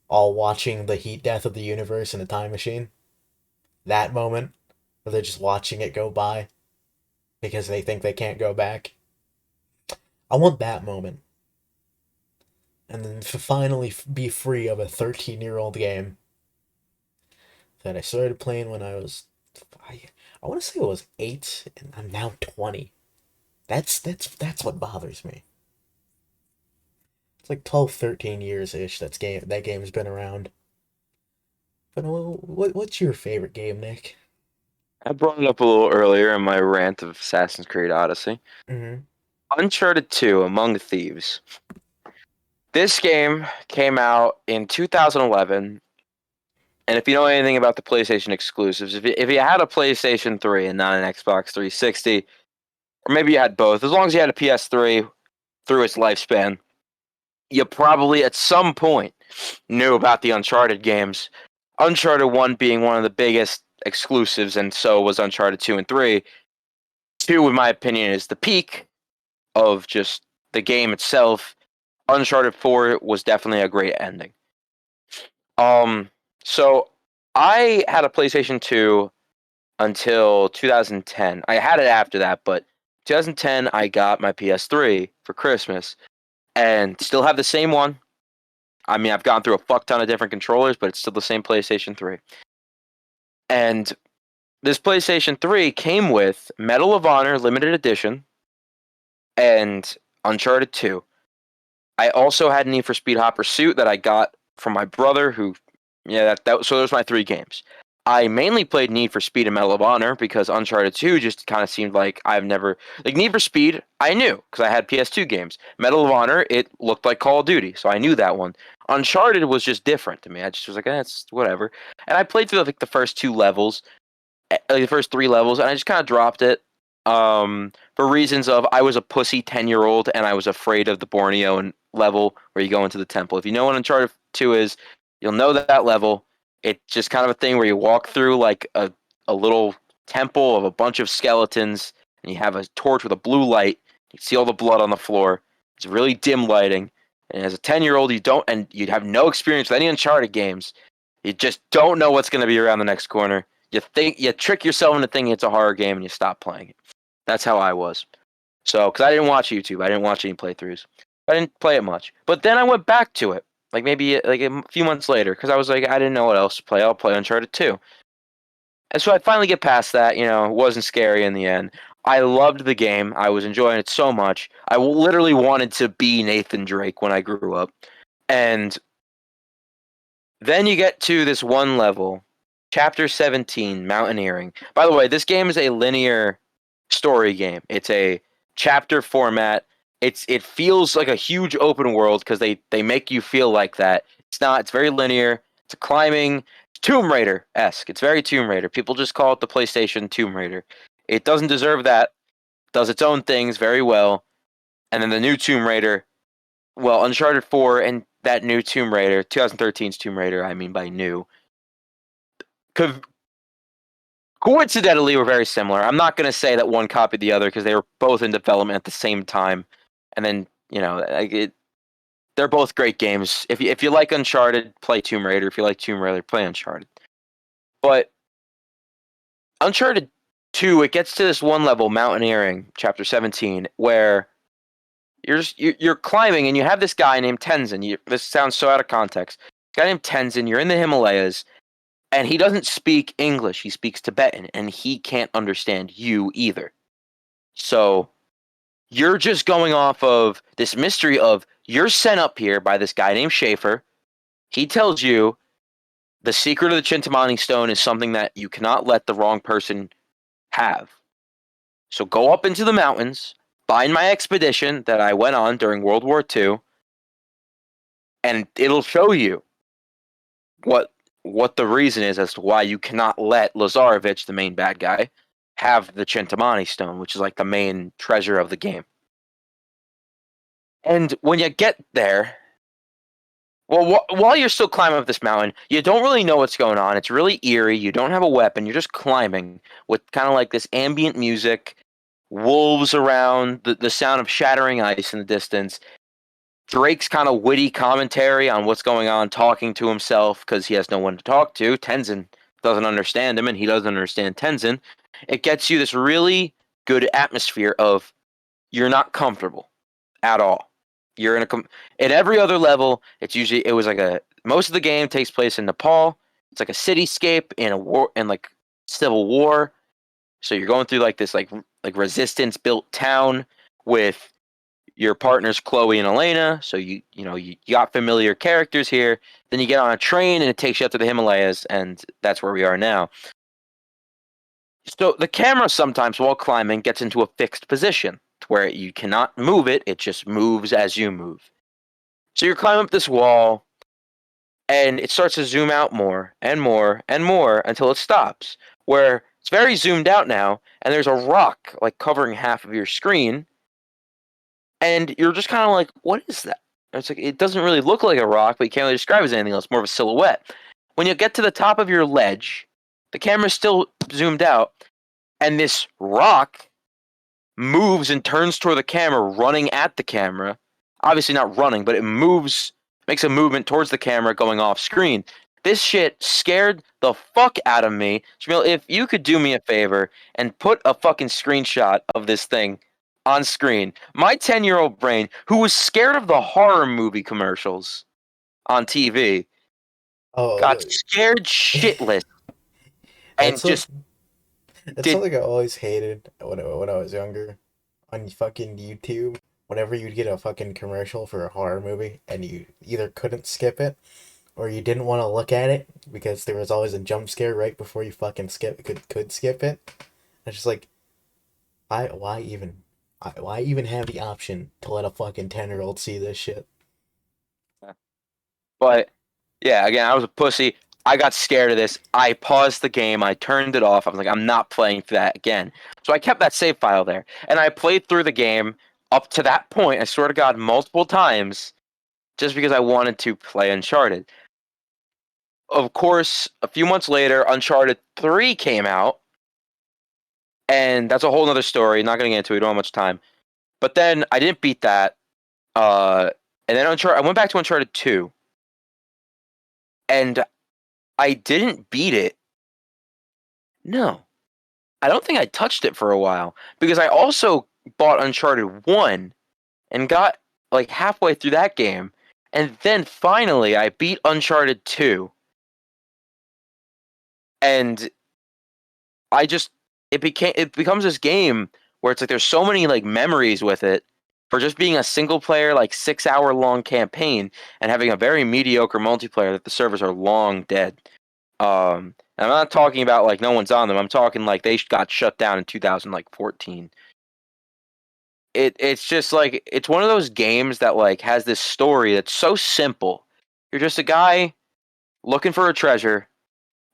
all watching the heat death of the universe in a time machine. That moment where they're just watching it go by because they think they can't go back. I want that moment. And then to finally be free of a 13-year-old game that I started playing when I was, I want to say it was 8, and I'm now 20. That's what bothers me. It's like 12, 13 years ish that game's been around. But what's your favorite game, Nick? I brought it up a little earlier in my rant of Assassin's Creed Odyssey. Mm-hmm. Uncharted 2: Among Thieves. This game came out in 2011, and if you know anything about the PlayStation exclusives, if you had a PlayStation 3 and not an Xbox 360, or maybe you had both, as long as you had a PS3 through its lifespan, you probably at some point knew about the Uncharted games. Uncharted 1 being one of the biggest exclusives, and so was Uncharted 2 and 3. 2, in my opinion, is the peak of just the game itself. Uncharted 4 was definitely a great ending. So I had a PlayStation 2 until 2010. I had it after that, but 2010 I got my PS3 for Christmas and still have the same one. I mean, I've gone through a fuck ton of different controllers, but it's still the same PlayStation 3. And this PlayStation 3 came with Medal of Honor Limited Edition and Uncharted 2. I also had Need for Speed Hot Pursuit that I got from my brother who yeah, so those are my 3 games. I mainly played Need for Speed and Medal of Honor because Uncharted 2 just kind of seemed like I've never like Need for Speed, I knew because I had PS2 games. Medal of Honor, it looked like Call of Duty, so I knew that one. Uncharted was just different to me. I just was like, it's whatever. And I played through like the first 2 levels, like the first 3 levels, and I just kind of dropped it. For reasons of I was a pussy 10-year-old and I was afraid of the Borneo and level where you go into the temple. If you know what Uncharted 2 is, you'll know that level. It's just kind of a thing where you walk through like a little temple of a bunch of skeletons and you have a torch with a blue light. You see all the blood on the floor. It's really dim lighting. And as a 10-year-old, you'd have no experience with any Uncharted games. You just don't know what's going to be around the next corner. You trick yourself into thinking it's a horror game and you stop playing it. That's how I was. So, because I didn't watch YouTube, I didn't watch any playthroughs. I didn't play it much. But then I went back to it, like maybe like a few months later, because I was like, I didn't know what else to play. I'll play Uncharted 2. And so I finally get past that. It wasn't scary in the end. I loved the game. I was enjoying it so much. I literally wanted to be Nathan Drake when I grew up. And then you get to this one level, Chapter 17, Mountaineering. By the way, this game is a linear story game. It's a chapter format. It feels like a huge open world because they make you feel like that. It's not. It's very linear. It's a climbing. It's Tomb Raider-esque. It's very Tomb Raider. People just call it the PlayStation Tomb Raider. It doesn't deserve that. It does its own things very well. And then the new Tomb Raider, well, Uncharted 4 and that new Tomb Raider, 2013's Tomb Raider, I mean by new, coincidentally were very similar. I'm not going to say that one copied the other because they were both in development at the same time. And then, they're both great games. If you like Uncharted, play Tomb Raider. If you like Tomb Raider, play Uncharted. But Uncharted 2, it gets to this one level, Mountaineering, Chapter 17, where you're climbing and you have this guy named Tenzin. This sounds so out of context. This guy named Tenzin, you're in the Himalayas, and he doesn't speak English. He speaks Tibetan, and he can't understand you either. So you're just going off of this mystery of you're sent up here by this guy named Schaefer. He tells you the secret of the Chintamani stone is something that you cannot let the wrong person have. So go up into the mountains, find my expedition that I went on during World War II, and it'll show you what what the reason is as to why you cannot let Lazarevich, the main bad guy, have the Chintamani stone, which is like the main treasure of the game. And when you get there, well, while you're still climbing up this mountain, you don't really know what's going on. It's really eerie. You don't have a weapon. You're just climbing with kind of like this ambient music, wolves around, the sound of shattering ice in the distance. Drake's kind of witty commentary on what's going on, talking to himself because he has no one to talk to. Tenzin doesn't understand him, and he doesn't understand Tenzin. It gets you this really good atmosphere of you're not comfortable at all. You're in at every other level. It was like most of the game takes place in Nepal. It's like a cityscape in a war in like civil war. So you're going through like this like resistance built town with your partners Chloe and Elena. So you got familiar characters here. Then you get on a train and it takes you up to the Himalayas, and that's where we are now. So the camera sometimes while climbing gets into a fixed position to where you cannot move it, it just moves as you move. So you're climbing up this wall and it starts to zoom out more and more and more until it stops. Where it's very zoomed out now, and there's a rock like covering half of your screen, and you're just kind of like, what is that? And it's like it doesn't really look like a rock, but you can't really describe it as anything else, more of a silhouette. When you get to the top of your ledge, the camera's still zoomed out, and this rock moves and turns toward the camera, running at the camera. Obviously not running, but it moves, makes a movement towards the camera going off screen. This shit scared the fuck out of me. Jamil, if you could do me a favor and put a fucking screenshot of this thing on screen, my 10-year-old brain, who was scared of the horror movie commercials on TV, got Oh, scared shitless that's and what just that's did. something I always hated when I was younger on fucking YouTube. Whenever you'd get a fucking commercial for a horror movie and you either couldn't skip it or you didn't want to look at it because there was always a jump scare right before you fucking could skip it. It's just like why even have the option to let a fucking 10-year-old see this shit? But yeah, again, I was a pussy. I got scared of this. I paused the game. I turned it off. I was like, I'm not playing for that again. So I kept that save file there. And I played through the game up to that point, I swear to God, multiple times just because I wanted to play Uncharted. Of course, a few months later, Uncharted 3 came out. And that's a whole other story. Not going to get into it. We don't have much time. But then I didn't beat that. And then I went back to Uncharted 2. And I didn't beat it. No. I don't think I touched it for a while because I also bought Uncharted 1 and got like halfway through that game. And then finally I beat Uncharted 2. And I just it becomes this game where it's like there's so many like memories with it for just being a single player like 6 hour long campaign and having a very mediocre multiplayer that the servers are long dead. And I'm not talking about like no one's on them. I'm talking like they got shut down in 2014. It's just like it's one of those games that like has this story that's so simple. You're just a guy looking for a treasure,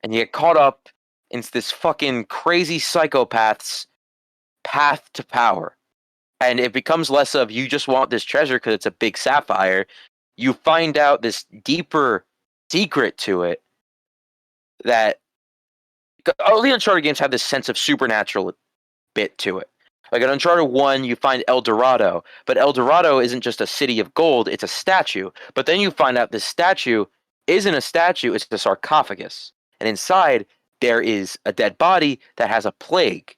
and you get caught up in this fucking crazy psychopath's path to power. And it becomes less of you just want this treasure because it's a big sapphire. You find out this deeper secret to it that all the Uncharted games have this sense of supernatural bit to it. Like in Uncharted 1, you find El Dorado, but El Dorado isn't just a city of gold, it's a statue. But then you find out this statue isn't a statue, it's a sarcophagus. And inside, there is a dead body that has a plague.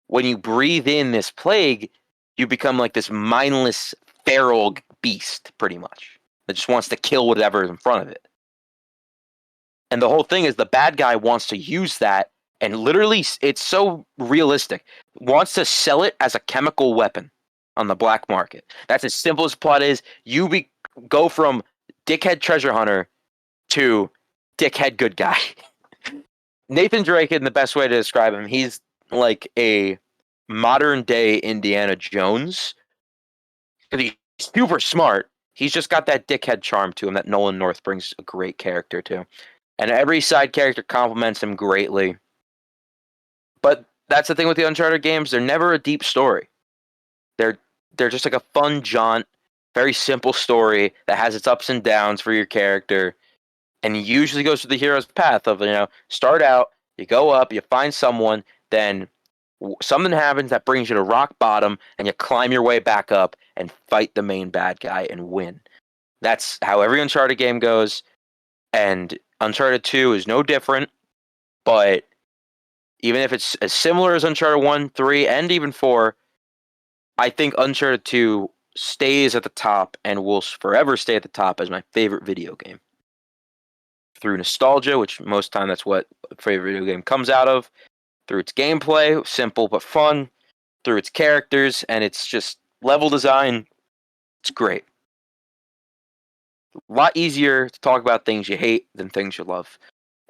When you breathe in this plague, you become like this mindless, feral beast, pretty much, that just wants to kill whatever is in front of it. And the whole thing is the bad guy wants to use that and literally it's so realistic. Wants to sell it as a chemical weapon on the black market. That's as simple as the plot is. Go from dickhead treasure hunter to dickhead good guy. Nathan Drake, in the best way to describe him, he's like a modern day Indiana Jones. He's super smart, He's just got that dickhead charm to him that Nolan North brings a great character to. And every side character complements him greatly. But that's the thing with the Uncharted games, they're never a deep story. They're they're just like a fun jaunt, very simple story that has its ups and downs for your character, and usually goes through the hero's path of start out, you go up, you find someone, then something happens that brings you to rock bottom, and you climb your way back up and fight the main bad guy and win. That's how every Uncharted game goes, and Uncharted 2 is no different, but even if it's as similar as Uncharted 1, 3, and even 4, I think Uncharted 2 stays at the top and will forever stay at the top as my favorite video game. Through nostalgia, which most time that's what a favorite video game comes out of, through its gameplay, simple but fun, through its characters, and its just level design, it's great. A lot easier to talk about things you hate than things you love.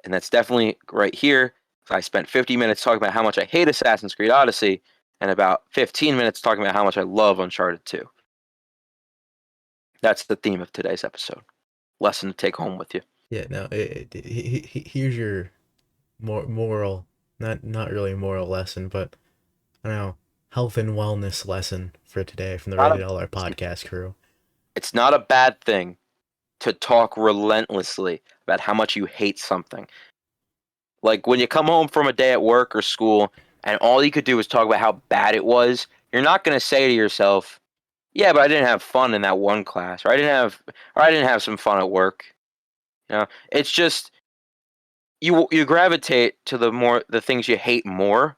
And that's definitely right here. I spent 50 minutes talking about how much I hate Assassin's Creed Odyssey, and about 15 minutes talking about how much I love Uncharted 2. That's the theme of today's episode. Lesson to take home with you. Yeah, no. Here's your moral, not really moral lesson, but I don't know, health and wellness lesson for today from the Not Rated a, LR podcast crew. it's not a bad thing to talk relentlessly about how much you hate something. Like when you come home from a day at work or school and all you could do is talk about how bad it was, you're not going to say to yourself, "Yeah, but I didn't have fun in that one class, or I didn't have some fun at work." It's just you gravitate to the things you hate more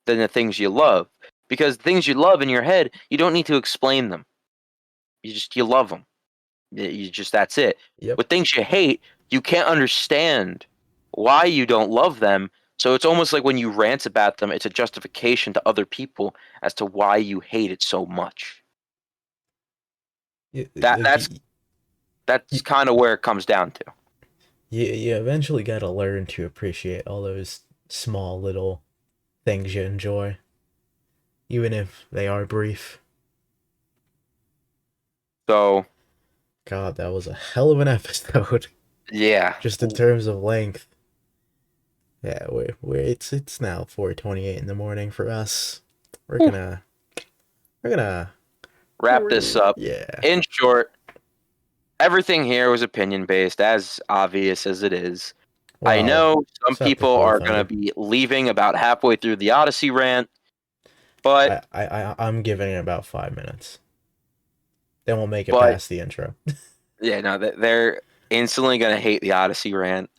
than the things you love, because the things you love in your head, you don't need to explain them. You love them. You just that's it. Yep. With things you hate, you can't understand why you don't love them. So it's almost like when you rant about them, it's a justification to other people as to why you hate it so much. That Like that's that's you, kind of where it comes down to. you eventually got to learn to appreciate all those small little things you enjoy, even if they are brief. So God, that was a hell of an episode. yeah, Just in terms of length. Yeah, it's now 4:28 in the morning for us. We're Whew. gonna we're gonna Wrap this up. yeah. In short, everything here was opinion based, as obvious as it is. I Well, know some except for people Cold are going to Thunder. be leaving about halfway through the Odyssey rant, but I'm giving it about 5 minutes. Then we'll make it but past the intro. yeah, no, they're instantly going to hate the Odyssey rant.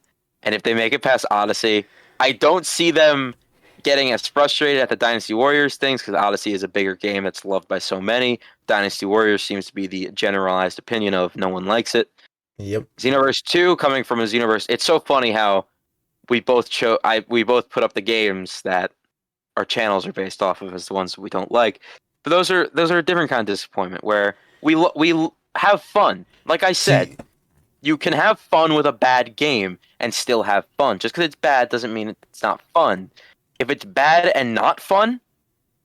And if they make it past Odyssey, I don't see them getting as frustrated at the Dynasty Warriors things because Odyssey is a bigger game that's loved by so many. Dynasty Warriors seems to be the generalized opinion of no one likes it. Yep. Xenoverse 2 coming from a Xenoverse. It's so funny how we both put up the games that our channels are based off of as the ones we don't like. But those are a different kind of disappointment where we have fun. Like I said, See, you can have fun with a bad game and still have fun. Just because it's bad doesn't mean it's not fun. If it's bad and not fun,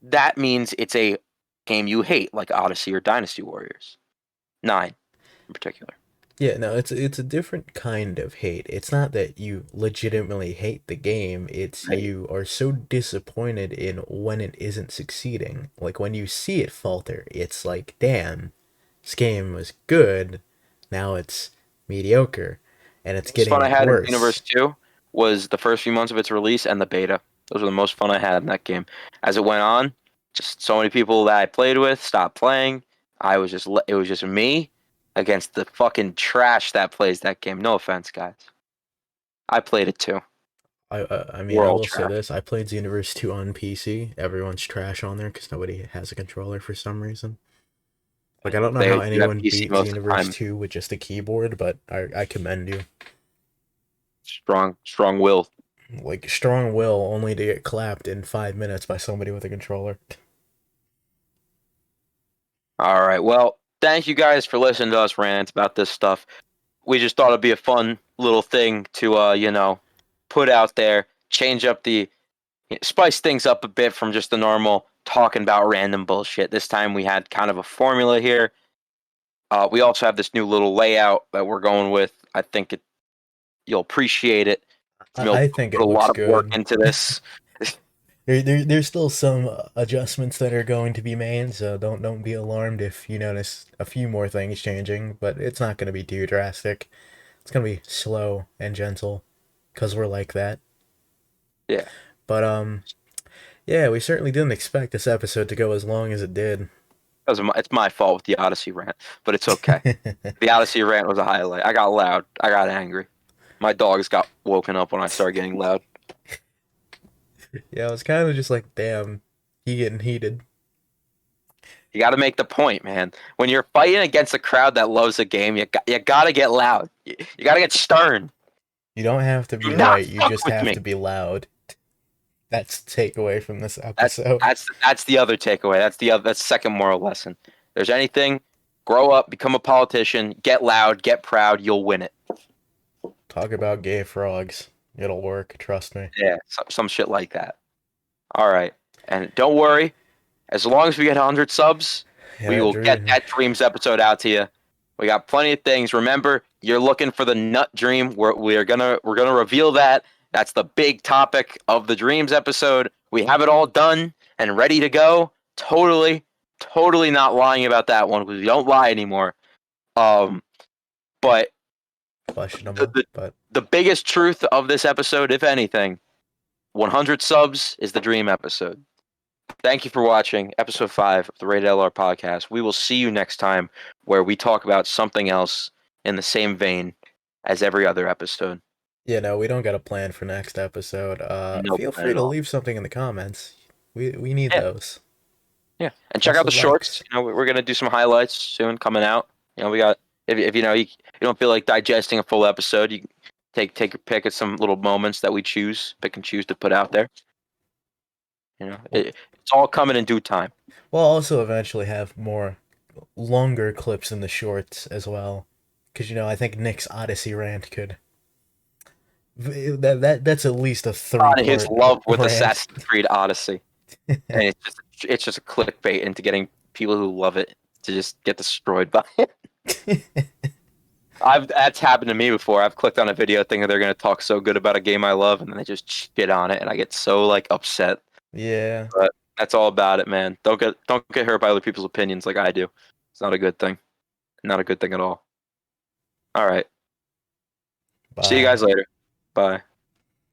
that means it's a game you hate, like Odyssey or Dynasty Warriors 9 in particular. yeah, no, it's a different kind of hate. It's not that you legitimately hate the game, it's Right. you are so disappointed in when it isn't succeeding. Like when you see it falter, it's like, damn, this game was good, now it's mediocre, and it's Most fun I getting had in worse. Xenoverse 2 was the first few months of its release and the beta. Those were the most fun I had in that game. As it went on, just so many people that I played with stopped playing. It was just me against the fucking trash that plays that game. No offense, guys. I played it too. I mean, We're I all will say trash. this: I played Xenoverse 2 on PC. Everyone's trash on there because nobody has a controller for some reason. Like, I don't know how You have anyone PC beat most of the Xenoverse time. 2 with just a keyboard, but I commend you. Strong will. Like, strong will only to get clapped in 5 minutes by somebody with a controller. All right. Well, thank you guys for listening to us rant about this stuff. We just thought it'd be a fun little thing to put out there, change up the spice things up a bit from just the normal talking about random bullshit. This time we had kind of a formula here. We also have this new little layout that we're going with. I think you'll appreciate it. Jamil I think put it a looks lot of work good. into this. There's still some adjustments that are going to be made, so don't be alarmed if you notice a few more things changing, but it's not going to be too drastic. It's going to be slow and gentle, cause we're like that. Yeah, But yeah, we certainly didn't expect this episode to go as long as it did. it's my fault with the Odyssey rant, but it's okay. The Odyssey rant was a highlight. I got loud. I got angry. My dogs got woken up when I started getting loud. Yeah, I was kind of just like, damn, he getting heated. You got to make the point, man. When you're fighting against a crowd that loves the game, you got to get loud. You got to get stern. You don't have to Do be not right, you fuck just with have me. to be loud. That's the takeaway from this That's episode. that's that's the other takeaway. That's the second moral lesson. If there's anything, grow up, become a politician, get loud, get proud, you'll win it. Talk about gay frogs. It'll work, trust me. Yeah, some shit like that. All right. And don't worry, as long as we get 100 subs, Yeah, we that will get dream. that Dreams episode out to you. We got plenty of things. Remember, you're looking for the nut dream. We're gonna reveal that. That's the big topic of the Dreams episode. We have it all done and ready to go. Totally not lying about that one because we don't lie anymore. Um, but the, Questionable, the but the biggest truth of this episode, if anything, 100 subs is the dream episode. Thank you for watching episode 5 of the Rated LR podcast. We will see you next time where we talk about something else in the same vein as every other episode. you know, we don't got a plan for next episode. No Feel plan free at to all. leave something in the comments. We need Yeah, those. yeah. And check out Also the shorts. likes. We're gonna do some highlights soon coming out. We got if you don't feel like digesting a full episode, you can take your pick at some little moments that we pick and choose to put out there. It's all coming in due time. We'll also eventually have more longer clips in the shorts as well. Because, you know, I think Nick's Odyssey rant could. That's at least a three On his part love with rant. Assassin's Creed Odyssey. And it's just a clickbait into getting people who love it to just get destroyed by it. That's happened to me before. I've clicked on a video thinking they're gonna talk so good about a game I love, and then they just shit on it, and I get so like upset. Yeah. But that's all about it, man. Don't get hurt by other people's opinions like I do. It's not a good thing. Not a good thing at all. All right. See you Bye. guys later. Bye.